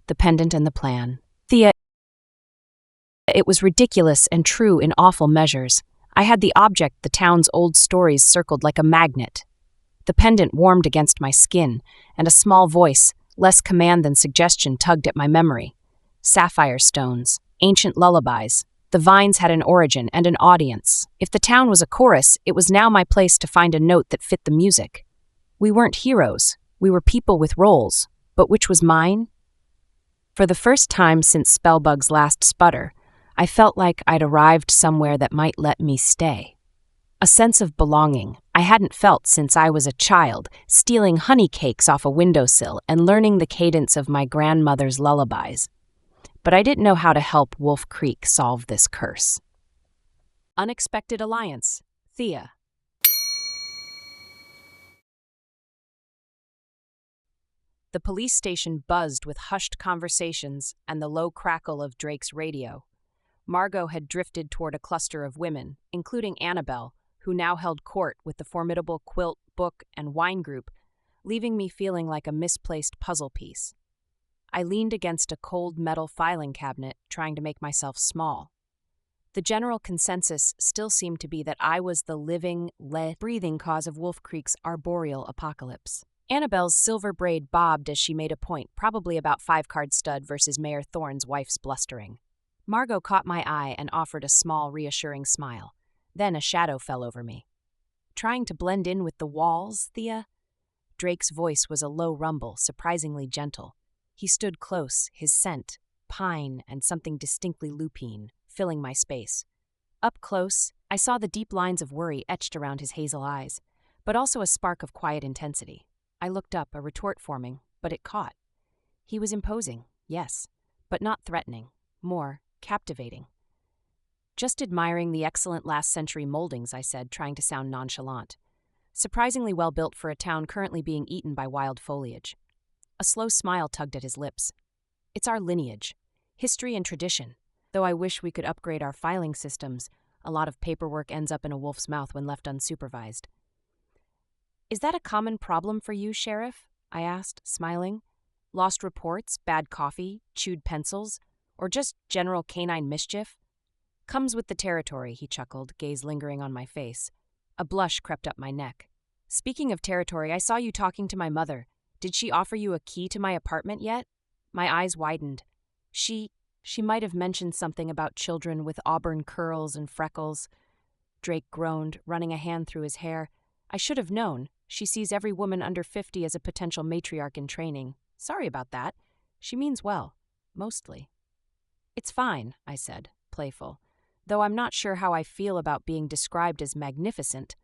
The pendant and the plan. Thea, it was ridiculous and true in awful measures. I had the object the town's old stories circled like a magnet. The pendant warmed against my skin, and a small voice, less command than suggestion, tugged at my memory. Sapphire stones, ancient lullabies. The vines had an origin and an audience. If the town was a chorus, it was now my place to find a note that fit the music. We weren't heroes. We were people with roles. But which was mine? For the first time since Spellbug's last sputter, I felt like I'd arrived somewhere that might let me stay. A sense of belonging I hadn't felt since I was a child, stealing honey cakes off a windowsill and learning the cadence of my grandmother's lullabies. But I didn't know how to help Wolf Creek solve this curse. Unexpected alliance. Thea. The police station buzzed with hushed conversations and the low crackle of Drake's radio. Margot had drifted toward a cluster of women, including Annabelle, who now held court with the formidable quilt, book, and wine group, leaving me feeling like a misplaced puzzle piece. I leaned against a cold metal filing cabinet, trying to make myself small. The general consensus still seemed to be that I was the living, breathing cause of Wolf Creek's arboreal apocalypse. Annabelle's silver braid bobbed as she made a point, probably about 5-card stud versus Mayor Thorne's wife's blustering. Margot caught my eye and offered a small, reassuring smile. Then a shadow fell over me. Trying to blend in with the walls, Thea? Drake's voice was a low rumble, surprisingly gentle. He stood close, his scent, pine and something distinctly lupine, filling my space. Up close, I saw the deep lines of worry etched around his hazel eyes, but also a spark of quiet intensity. I looked up, a retort forming, but it caught. He was imposing, yes, but not threatening, more captivating. Just admiring the excellent last-century moldings, I said, trying to sound nonchalant. Surprisingly well built for a town currently being eaten by wild foliage. A slow smile tugged at his lips. It's our lineage, history and tradition. Though I wish we could upgrade our filing systems, a lot of paperwork ends up in a wolf's mouth when left unsupervised. Is that a common problem for you, Sheriff? I asked, smiling. Lost reports, bad coffee, chewed pencils, or just general canine mischief? Comes with the territory, he chuckled, gaze lingering on my face. A blush crept up my neck. Speaking of territory, I saw you talking to my mother. Did she offer you a key to my apartment yet? My eyes widened. She might have mentioned something about children with auburn curls and freckles. Drake groaned, running a hand through his hair. I should have known. She sees every woman under 50 as a potential matriarch in training. Sorry about that. She means well. Mostly. It's fine, I said, playful. Though I'm not sure how I feel about being described as magnificent.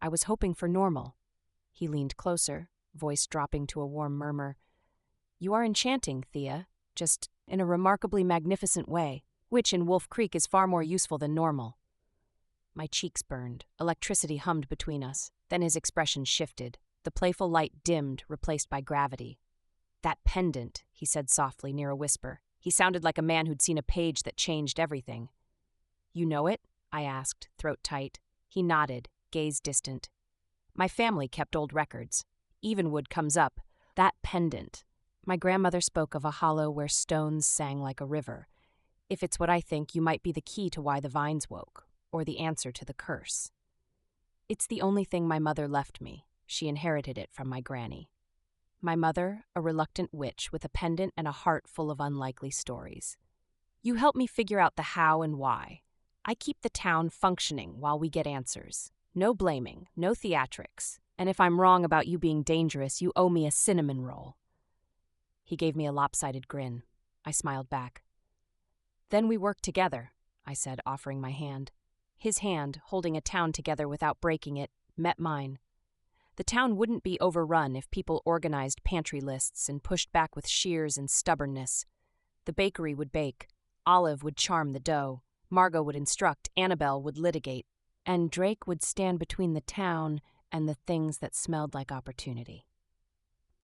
I was hoping for normal. He leaned closer, voice dropping to a warm murmur. You are enchanting, Thea, just in a remarkably magnificent way, which in Wolf Creek is far more useful than normal. My cheeks burned. Electricity hummed between us. Then his expression shifted. The playful light dimmed, replaced by gravity. That pendant, he said softly, near a whisper. He sounded like a man who'd seen a page that changed everything. You know it? I asked, throat tight. He nodded, gaze distant. My family kept old records. Evenwood comes up. That pendant. My grandmother spoke of a hollow where stones sang like a river. If it's what I think, you might be the key to why the vines woke, or the answer to the curse. It's the only thing my mother left me. She inherited it from my granny. My mother, a reluctant witch with a pendant and a heart full of unlikely stories. You help me figure out the how and why. I keep the town functioning while we get answers. No blaming, no theatrics. And if I'm wrong about you being dangerous, you owe me a cinnamon roll. He gave me a lopsided grin. I smiled back. Then we work together, I said, offering my hand. His hand, holding a town together without breaking it, met mine. The town wouldn't be overrun if people organized pantry lists and pushed back with shears and stubbornness. The bakery would bake. Olive would charm the dough. Margot would instruct. Annabelle would litigate. And Drake would stand between the town and the things that smelled like opportunity.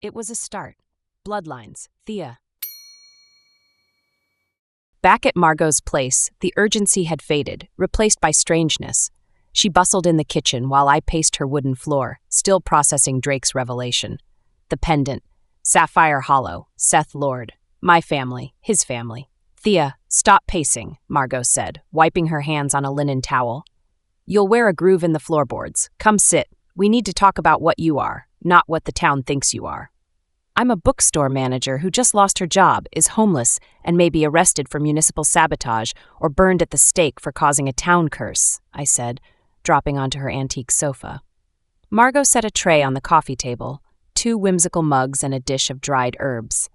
It was a start. Bloodlines. Thea. Back at Margot's place, the urgency had faded, replaced by strangeness. She bustled in the kitchen while I paced her wooden floor, still processing Drake's revelation. The pendant. Sapphire Hollow. Seth Lord. My family. His family. Thea, stop pacing, Margot said, wiping her hands on a linen towel. You'll wear a groove in the floorboards. Come sit. We need to talk about what you are, not what the town thinks you are. I'm a bookstore manager who just lost her job, is homeless, and may be arrested for municipal sabotage or burned at the stake for causing a town curse, I said, dropping onto her antique sofa. Margot set a tray on the coffee table, 2 whimsical mugs and a dish of dried herbs.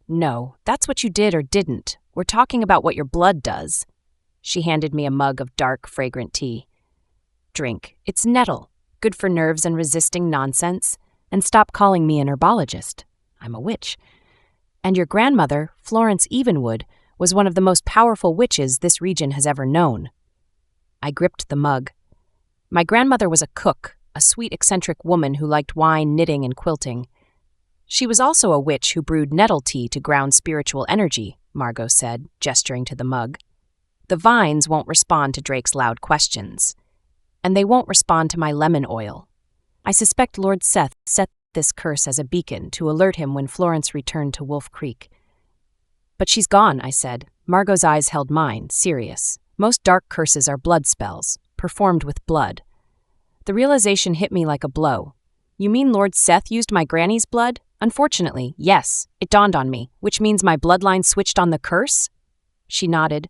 No, that's what you did or didn't. We're talking about what your blood does. She handed me a mug of dark, fragrant tea. Drink. It's nettle. Good for nerves and resisting nonsense. And stop calling me an herbologist. I'm a witch. And your grandmother, Florence Evenwood, was one of the most powerful witches this region has ever known. I gripped the mug. My grandmother was a cook, a sweet, eccentric woman who liked wine, knitting, and quilting. She was also a witch who brewed nettle tea to ground spiritual energy, Margot said, gesturing to the mug. The vines won't respond to Drake's loud questions. And they won't respond to my lemon oil. I suspect Lord Seth set this curse as a beacon to alert him when Florence returned to Wolf Creek. But she's gone, I said. Margot's eyes held mine, serious. Most dark curses are blood spells, performed with blood. The realization hit me like a blow. You mean Lord Seth used my granny's blood? Unfortunately, yes, it dawned on me, which means my bloodline switched on the curse? She nodded.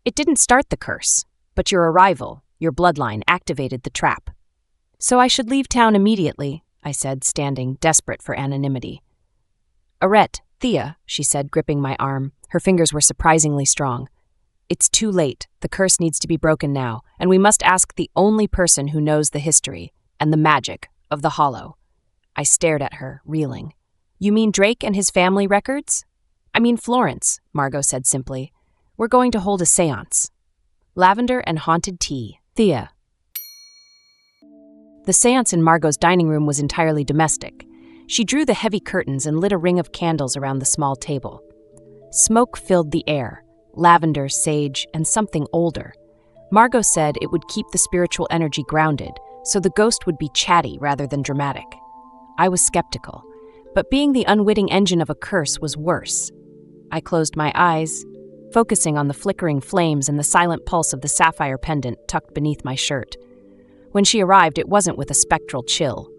It didn't start the curse, but your arrival, your bloodline, activated the trap. So I should leave town immediately, I said, standing, desperate for anonymity. Arrête, Thea, she said, gripping my arm. Her fingers were surprisingly strong. It's too late. The curse needs to be broken now, and we must ask the only person who knows the history and the magic of the Hollow. I stared at her, reeling. You mean Drake and his family records? I mean Florence, Margot said simply. We're going to hold a séance. Lavender and haunted tea. Thea. The séance in Margot's dining room was entirely domestic. She drew the heavy curtains and lit a ring of candles around the small table. Smoke filled the air, lavender, sage, and something older. Margot said it would keep the spiritual energy grounded, so the ghost would be chatty rather than dramatic. I was skeptical, but being the unwitting engine of a curse was worse. I closed my eyes, focusing on the flickering flames and the silent pulse of the sapphire pendant tucked beneath my shirt. When she arrived, it wasn't with a spectral chill.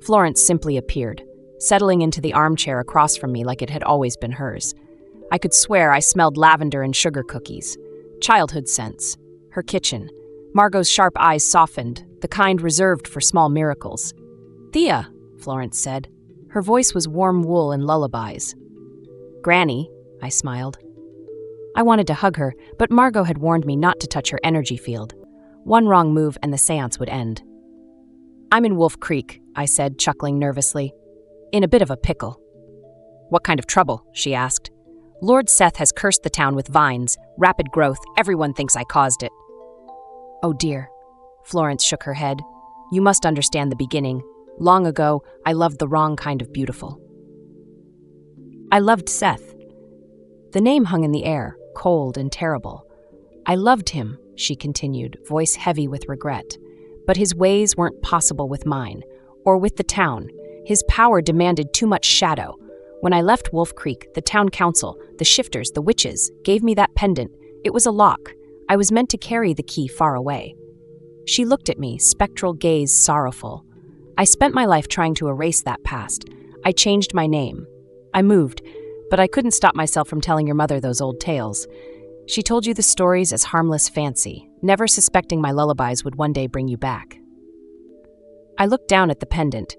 Florence simply appeared, settling into the armchair across from me like it had always been hers. I could swear I smelled lavender and sugar cookies. Childhood scents. Her kitchen. Margot's sharp eyes softened, the kind reserved for small miracles. Thea, Florence said. Her voice was warm wool and lullabies. Granny, I smiled. I wanted to hug her, but Margot had warned me not to touch her energy field. One wrong move and the séance would end. I'm in Wolf Creek, I said, chuckling nervously. In a bit of a pickle. What kind of trouble? She asked. Lord Seth has cursed the town with vines, rapid growth. Everyone thinks I caused it. Oh dear. Florence shook her head. You must understand the beginning. Long ago, I loved the wrong kind of beautiful. I loved Seth. The name hung in the air, cold and terrible. I loved him, she continued, voice heavy with regret. But his ways weren't possible with mine, or with the town. His power demanded too much shadow. When I left Wolf Creek, the town council, the shifters, the witches, gave me that pendant. It was a lock. I was meant to carry the key far away. She looked at me, spectral gaze sorrowful. I spent my life trying to erase that past. I changed my name. I moved, but I couldn't stop myself from telling your mother those old tales. She told you the stories as harmless fancy, never suspecting my lullabies would one day bring you back. I looked down at the pendant.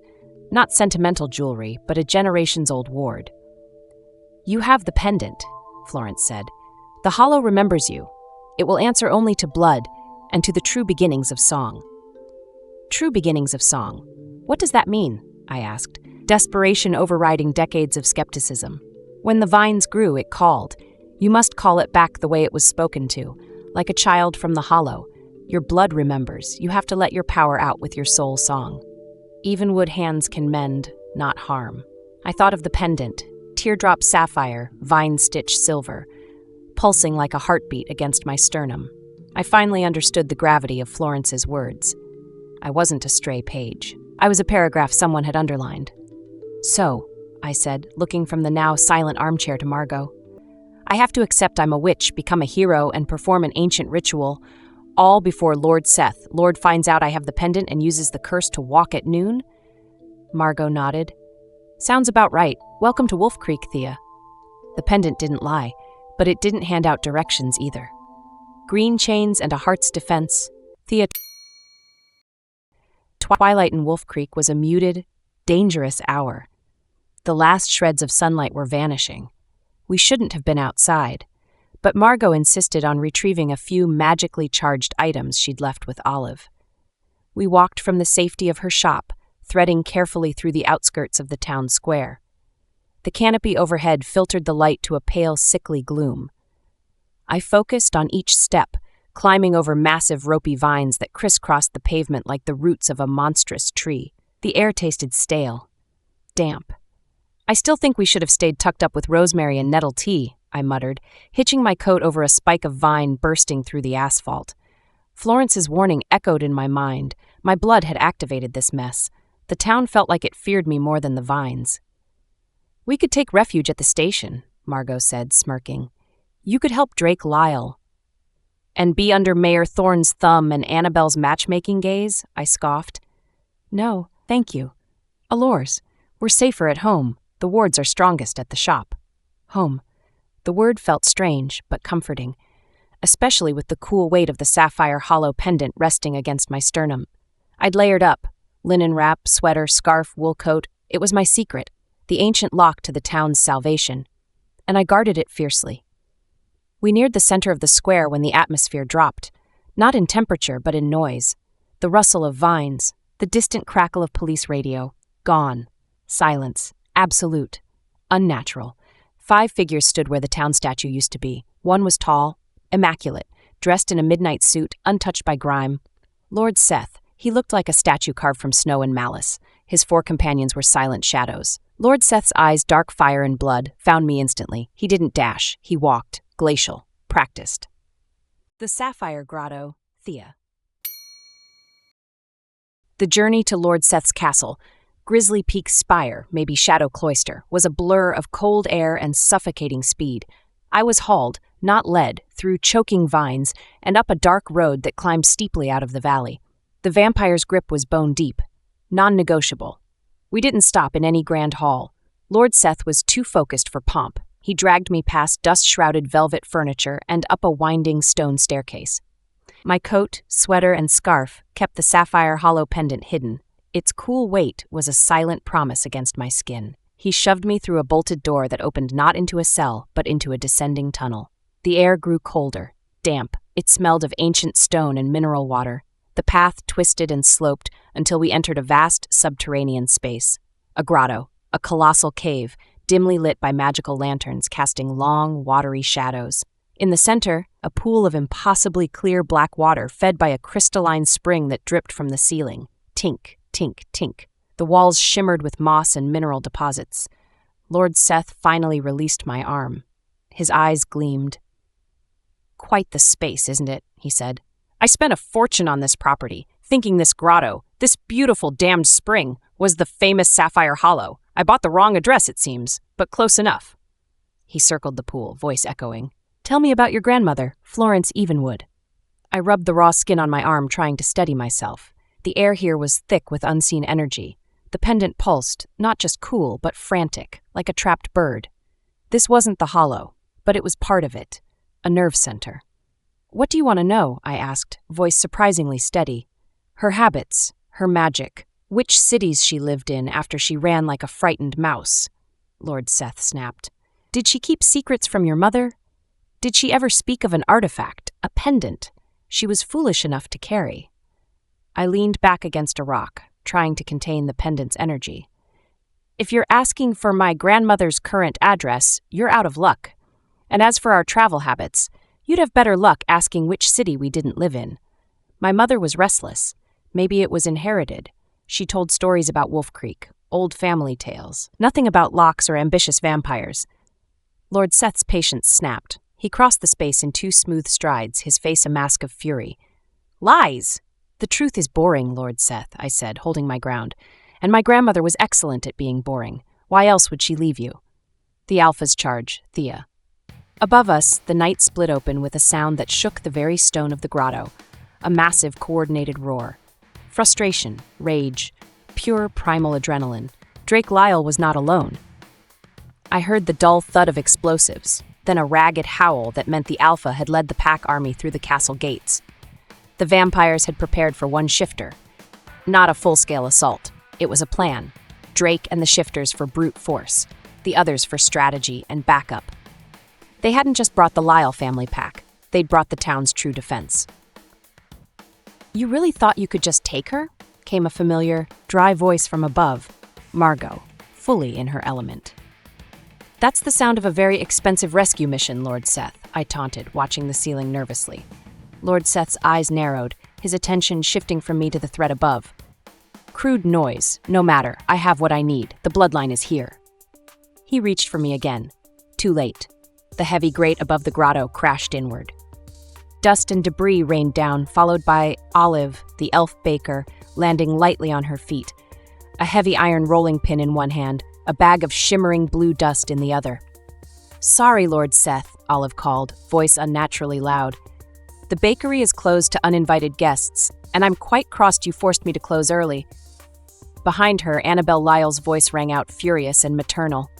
Not sentimental jewelry, but a generations-old ward. You have the pendant, Florence said. The Hollow remembers you. It will answer only to blood and to the true beginnings of song. True beginnings of song. What does that mean? I asked, desperation overriding decades of skepticism. When the vines grew, it called. You must call it back the way it was spoken to, like a child from the Hollow. Your blood remembers. You have to let your power out with your soul song. Even wood hands can mend, not harm. I thought of the pendant, teardrop sapphire, vine-stitched silver, pulsing like a heartbeat against my sternum. I finally understood the gravity of Florence's words. I wasn't a stray page. I was a paragraph someone had underlined. So, I said, looking from the now silent armchair to Margot, I have to accept I'm a witch, become a hero, and perform an ancient ritual, all before Lord Seth. Lord finds out I have the pendant and uses the curse to walk at noon? Margot nodded. Sounds about right. Welcome to Wolf Creek, Thea. The pendant didn't lie, but it didn't hand out directions either. Green chains and a heart's defense. Thea. Twilight in Wolf Creek was a muted, dangerous hour. The last shreds of sunlight were vanishing. We shouldn't have been outside, but Margot insisted on retrieving a few magically charged items she'd left with Olive. We walked from the safety of her shop, threading carefully through the outskirts of the town square. The canopy overhead filtered the light to a pale, sickly gloom. I focused on each step, climbing over massive ropey vines that crisscrossed the pavement like the roots of a monstrous tree. The air tasted stale, damp. I still think we should have stayed tucked up with rosemary and nettle tea, I muttered, hitching my coat over a spike of vine bursting through the asphalt. Florence's warning echoed in my mind. My blood had activated this mess. The town felt like it feared me more than the vines. We could take refuge at the station, Margot said, smirking. You could help Drake Lyle. And be under Mayor Thorne's thumb and Annabelle's matchmaking gaze, I scoffed. No, thank you. Allures. We're safer at home. The wards are strongest at the shop. Home. The word felt strange, but comforting, especially with the cool weight of the sapphire hollow pendant resting against my sternum. I'd layered up. Linen wrap, sweater, scarf, wool coat. It was my secret, the ancient lock to the town's salvation. And I guarded it fiercely. We neared the center of the square when the atmosphere dropped, not in temperature but in noise. The rustle of vines, the distant crackle of police radio, gone. Silence, absolute, unnatural. 5 figures stood where the town statue used to be. One was tall, immaculate, dressed in a midnight suit, untouched by grime. Lord Seth. He looked like a statue carved from snow and malice. His 4 companions were silent shadows. Lord Seth's eyes, dark fire and blood, found me instantly. He didn't dash. He walked. Glacial. Practiced. The Sapphire Grotto, Thea. The journey to Lord Seth's castle, Grizzly Peak Spire, maybe Shadow Cloister, was a blur of cold air and suffocating speed. I was hauled, not led, through choking vines and up a dark road that climbed steeply out of the valley. The vampire's grip was bone deep, non-negotiable. We didn't stop in any grand hall. Lord Seth was too focused for pomp. He dragged me past dust-shrouded velvet furniture and up a winding stone staircase. My coat, sweater, and scarf kept the sapphire hollow pendant hidden. Its cool weight was a silent promise against my skin. He shoved me through a bolted door that opened not into a cell, but into a descending tunnel. The air grew colder, damp. It smelled of ancient stone and mineral water. The path twisted and sloped until we entered a vast subterranean space. A grotto, a colossal cave, dimly lit by magical lanterns casting long, watery shadows. In the center, a pool of impossibly clear black water fed by a crystalline spring that dripped from the ceiling. Tink, tink, tink. The walls shimmered with moss and mineral deposits. Lord Seth finally released my arm. His eyes gleamed. Quite the space, isn't it? He said. I spent a fortune on this property, thinking this grotto, this beautiful damned spring, was the famous Sapphire Hollow. I bought the wrong address, it seems, but close enough. He circled the pool, voice echoing. Tell me about your grandmother, Florence Evenwood. I rubbed the raw skin on my arm, trying to steady myself. The air here was thick with unseen energy. The pendant pulsed, not just cool, but frantic, like a trapped bird. This wasn't the hollow, but it was part of it, a nerve center. What do you want to know? I asked, voice surprisingly steady. Her habits, her magic, which cities she lived in after she ran like a frightened mouse. Lord Seth snapped. Did she keep secrets from your mother? Did she ever speak of an artifact, a pendant, she was foolish enough to carry? I leaned back against a rock, trying to contain the pendant's energy. If you're asking for my grandmother's current address, you're out of luck. And as for our travel habits, you'd have better luck asking which city we didn't live in. My mother was restless. Maybe it was inherited. She told stories about Wolf Creek, old family tales, nothing about locks or ambitious vampires. Lord Seth's patience snapped. He crossed the space in 2 smooth strides, his face a mask of fury. Lies! The truth is boring, Lord Seth, I said, holding my ground. And my grandmother was excellent at being boring. Why else would she leave you? The Alpha's charge, Thea. Above us, the night split open with a sound that shook the very stone of the grotto, a massive coordinated roar. Frustration, rage, pure primal adrenaline. Drake Lyle was not alone. I heard the dull thud of explosives, then a ragged howl that meant the Alpha had led the pack army through the castle gates. The vampires had prepared for one shifter. Not a full-scale assault. It was a plan. Drake and the shifters for brute force, the others for strategy and backup. They hadn't just brought the Lyle family pack. They'd brought the town's true defense. You really thought you could just take her? Came a familiar, dry voice from above. Margot, fully in her element. That's the sound of a very expensive rescue mission, Lord Seth, I taunted, watching the ceiling nervously. Lord Seth's eyes narrowed, his attention shifting from me to the threat above. Crude noise. No matter. I have what I need. The bloodline is here. He reached for me again. Too late. The heavy grate above the grotto crashed inward. Dust and debris rained down, followed by Olive, the elf baker, landing lightly on her feet, a heavy iron rolling pin in one hand, a bag of shimmering blue dust in the other. "Sorry, Lord Seth," Olive called, voice unnaturally loud. "The bakery is closed to uninvited guests, and I'm quite crossed you forced me to close early." Behind her, Annabelle Lyle's voice rang out, furious and maternal.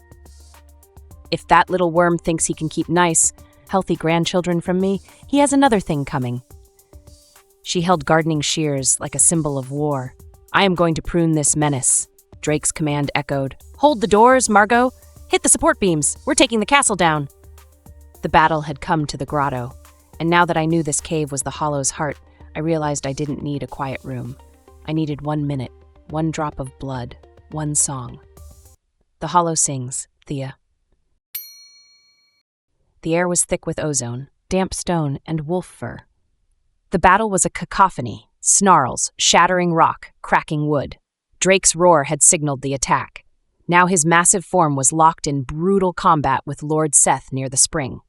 "If that little worm thinks he can keep nice, healthy grandchildren from me, he has another thing coming." She held gardening shears like a symbol of war. "I am going to prune this menace." Drake's command echoed. "Hold the doors, Margot! Hit the support beams! We're taking the castle down!" The battle had come to the grotto, and now that I knew this cave was the Hollow's heart, I realized I didn't need a quiet room. I needed 1 minute, 1 drop of blood, 1 song. The Hollow sings, Thea. The air was thick with ozone, damp stone, and wolf fur. The battle was a cacophony, snarls, shattering rock, cracking wood. Drake's roar had signaled the attack. Now his massive form was locked in brutal combat with Lord Seth near the spring.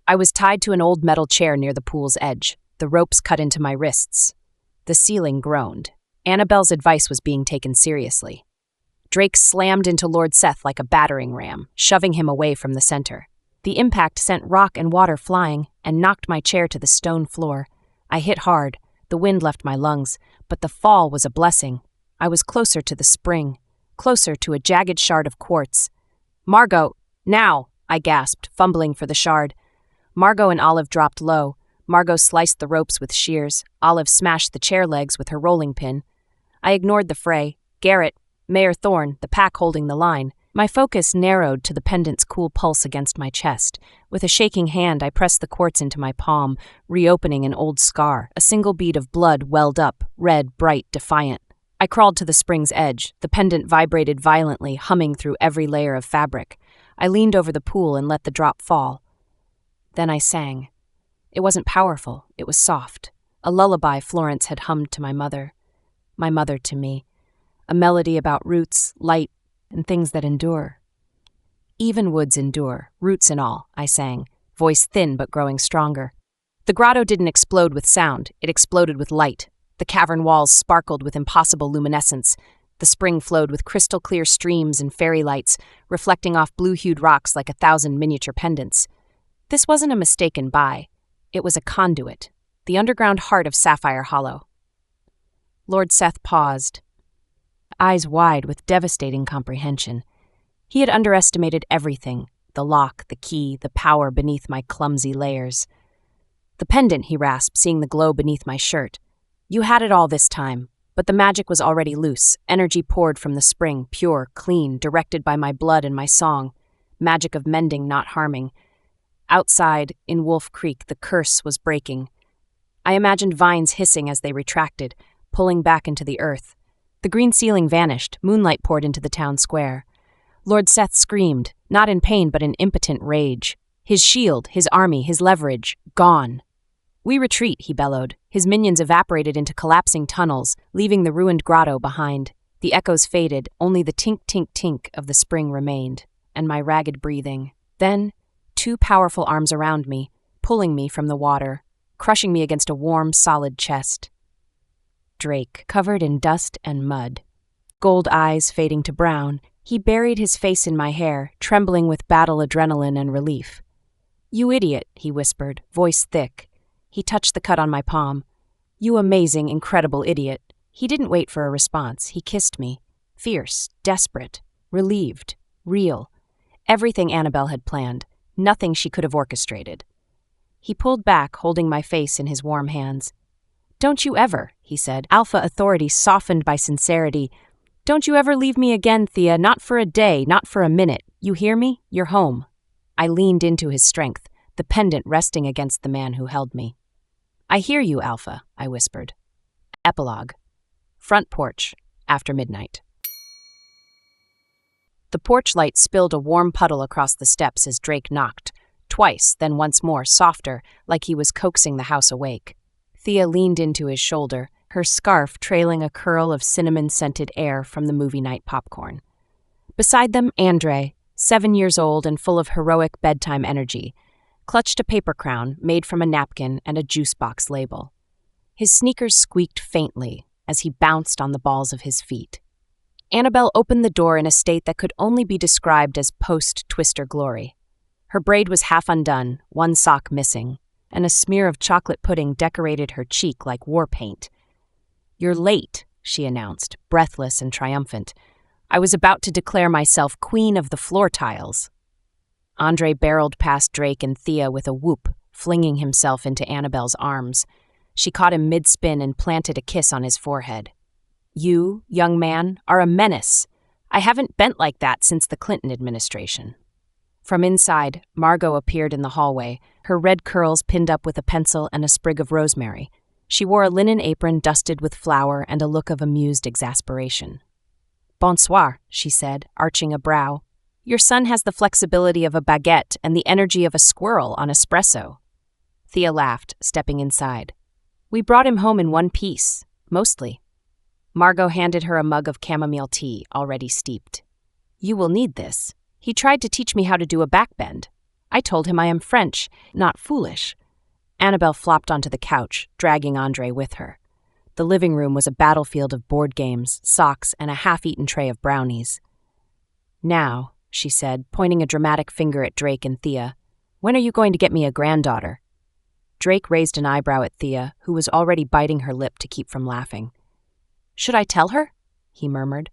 I was tied to an old metal chair near the pool's edge, the ropes cut into my wrists. The ceiling groaned. Annabelle's advice was being taken seriously. Drake slammed into Lord Seth like a battering ram, shoving him away from the center. The impact sent rock and water flying and knocked my chair to the stone floor. I hit hard. The wind left my lungs, but the fall was a blessing. I was closer to the spring, closer to a jagged shard of quartz. "Margot, now!" I gasped, fumbling for the shard. Margot and Olive dropped low. Margot sliced the ropes with shears. Olive smashed the chair legs with her rolling pin. I ignored the fray. Garrett, Mayor Thorne, the pack holding the line. My focus narrowed to the pendant's cool pulse against my chest. With a shaking hand, I pressed the quartz into my palm, reopening an old scar. A single bead of blood welled up, red, bright, defiant. I crawled to the spring's edge. The pendant vibrated violently, humming through every layer of fabric. I leaned over the pool and let the drop fall. Then I sang. It wasn't powerful, it was soft. A lullaby Florence had hummed to my mother to me. A melody about roots, light, and things that endure. "Even woods endure, roots and all," I sang, voice thin but growing stronger. The grotto didn't explode with sound, it exploded with light. The cavern walls sparkled with impossible luminescence. The spring flowed with crystal-clear streams and fairy lights, reflecting off blue-hued rocks like 1,000 miniature pendants. This wasn't a mistaken buy. It was a conduit, the underground heart of Sapphire Hollow. Lord Seth paused, eyes wide with devastating comprehension. He had underestimated everything, the lock, the key, the power beneath my clumsy layers. "The pendant," he rasped, seeing the glow beneath my shirt. "You had it all this time." But the magic was already loose. Energy poured from the spring, pure, clean, directed by my blood and my song. Magic of mending, not harming. Outside, in Wolf Creek, the curse was breaking. I imagined vines hissing as they retracted, pulling back into the earth. The green ceiling vanished, moonlight poured into the town square. Lord Seth screamed, not in pain but in impotent rage. His shield, his army, his leverage, gone. "We retreat," he bellowed. His minions evaporated into collapsing tunnels, leaving the ruined grotto behind. The echoes faded, only the tink-tink-tink of the spring remained, and my ragged breathing. Then, 2 powerful arms around me, pulling me from the water, crushing me against a warm, solid chest. Drake, covered in dust and mud. Gold eyes fading to brown, he buried his face in my hair, trembling with battle adrenaline and relief. "You idiot," he whispered, voice thick. He touched the cut on my palm. "You amazing, incredible idiot." He didn't wait for a response. He kissed me. Fierce, desperate, relieved, real. Everything Annabelle had planned. Nothing she could have orchestrated. He pulled back, holding my face in his warm hands. "Don't you ever," he said, alpha authority softened by sincerity. "Don't you ever leave me again, Thea, not for a day, not for a minute. You hear me? You're home." I leaned into his strength, the pendant resting against the man who held me. "I hear you, Alpha," I whispered. Epilogue. Front porch, after midnight. The porch light spilled a warm puddle across the steps as Drake knocked, twice, then once more, softer, like he was coaxing the house awake. Thea leaned into his shoulder, her scarf trailing a curl of cinnamon-scented air from the movie night popcorn. Beside them, Andre, 7 years old and full of heroic bedtime energy, clutched a paper crown made from a napkin and a juice box label. His sneakers squeaked faintly as he bounced on the balls of his feet. Annabelle opened the door in a state that could only be described as post-Twister glory. Her braid was half undone, one sock missing, and a smear of chocolate pudding decorated her cheek like war paint. "You're late," she announced, breathless and triumphant. "I was about to declare myself queen of the floor tiles." Andre barreled past Drake and Thea with a whoop, flinging himself into Annabelle's arms. She caught him mid-spin and planted a kiss on his forehead. "You, young man, are a menace. I haven't bent like that since the Clinton administration." From inside, Margot appeared in the hallway, her red curls pinned up with a pencil and a sprig of rosemary. She wore a linen apron dusted with flour and a look of amused exasperation. "Bonsoir," she said, arching a brow. "Your son has the flexibility of a baguette and the energy of a squirrel on espresso." Thea laughed, stepping inside. "We brought him home in one piece, mostly." Margot handed her a mug of chamomile tea, already steeped. "You will need this. He tried to teach me how to do a backbend. I told him I am French, not foolish." Annabelle flopped onto the couch, dragging Andre with her. The living room was a battlefield of board games, socks, and a half-eaten tray of brownies. "Now," she said, pointing a dramatic finger at Drake and Thea, "when are you going to get me a granddaughter?" Drake raised an eyebrow at Thea, who was already biting her lip to keep from laughing. "Should I tell her?" he murmured.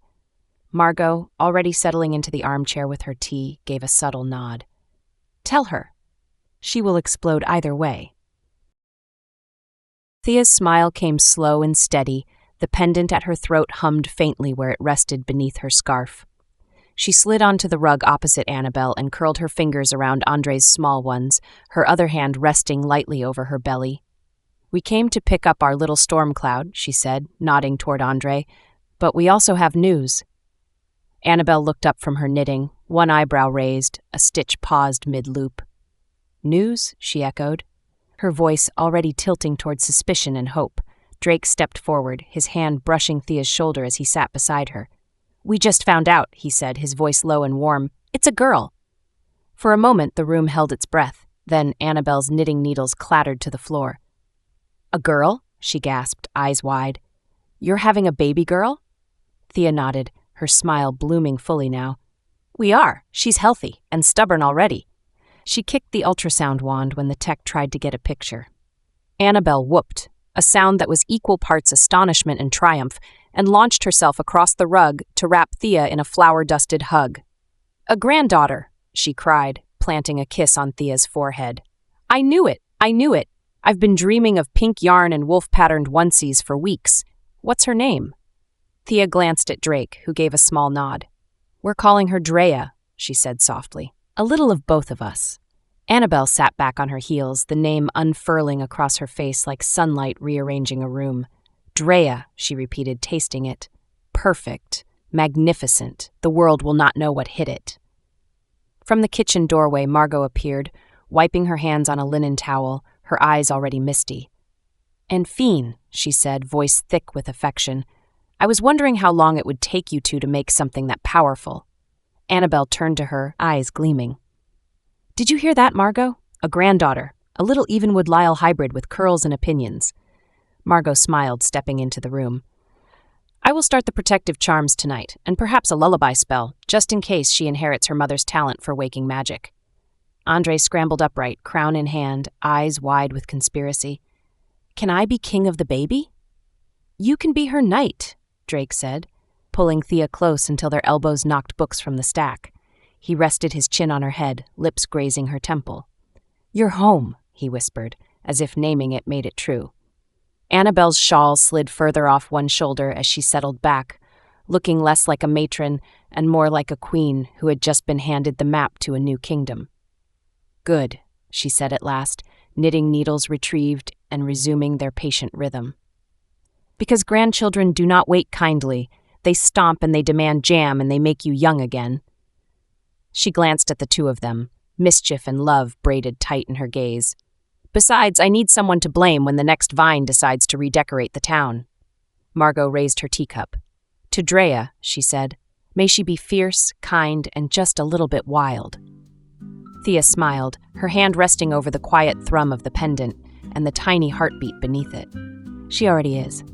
Margot, already settling into the armchair with her tea, gave a subtle nod. "Tell her. She will explode either way." Thea's smile came slow and steady. The pendant at her throat hummed faintly where it rested beneath her scarf. She slid onto the rug opposite Annabelle and curled her fingers around Andre's small ones, her other hand resting lightly over her belly. "We came to pick up our little storm cloud," she said, nodding toward Andre, "but we also have news." Annabelle looked up from her knitting, one eyebrow raised, a stitch paused mid-loop. "News?" she echoed, her voice already tilting toward suspicion and hope. Drake stepped forward, his hand brushing Thea's shoulder as he sat beside her. "We just found out," he said, his voice low and warm. "It's a girl." For a moment, the room held its breath. Then Annabelle's knitting needles clattered to the floor. "A girl?" she gasped, eyes wide. "You're having a baby girl?" Thea nodded, her smile blooming fully now. "We are. She's healthy and stubborn already." She kicked the ultrasound wand when the tech tried to get a picture. Annabelle whooped, a sound that was equal parts astonishment and triumph, and launched herself across the rug to wrap Thea in a flour-dusted hug. "A granddaughter," she cried, planting a kiss on Thea's forehead. "I knew it! I knew it! I've been dreaming of pink yarn and wolf-patterned onesies for weeks. What's her name?" Thea glanced at Drake, who gave a small nod. "We're calling her Drea," she said softly. "A little of both of us." Annabelle sat back on her heels, the name unfurling across her face like sunlight rearranging a room. "Drea," she repeated, tasting it. "Perfect. Magnificent. The world will not know what hit it." From the kitchen doorway, Margot appeared, wiping her hands on a linen towel, her eyes already misty. "Enfin," she said, voice thick with affection. "I was wondering how long it would take you two to make something that powerful." Annabelle turned to her, eyes gleaming. "Did you hear that, Margot? A granddaughter, a little Evenwood Lyle hybrid with curls and opinions." Margot smiled, stepping into the room. "I will start the protective charms tonight, and perhaps a lullaby spell, just in case she inherits her mother's talent for waking magic." Andre scrambled upright, crown in hand, eyes wide with conspiracy. "Can I be king of the baby?" "You can be her knight," Drake said, pulling Thea close until their elbows knocked books from the stack. He rested his chin on her head, lips grazing her temple. "You're home," he whispered, as if naming it made it true. Annabelle's shawl slid further off one shoulder as she settled back, looking less like a matron and more like a queen who had just been handed the map to a new kingdom. "Good," she said at last, knitting needles retrieved and resuming their patient rhythm. "Because grandchildren do not wait kindly. They stomp and they demand jam and they make you young again." She glanced at the two of them, mischief and love braided tight in her gaze. "Besides, I need someone to blame when the next vine decides to redecorate the town." Margot raised her teacup. "To Drea," she said. May she be fierce, kind, and just a little bit wild. Thea smiled, her hand resting over the quiet thrum of the pendant and the tiny heartbeat beneath it. She already is.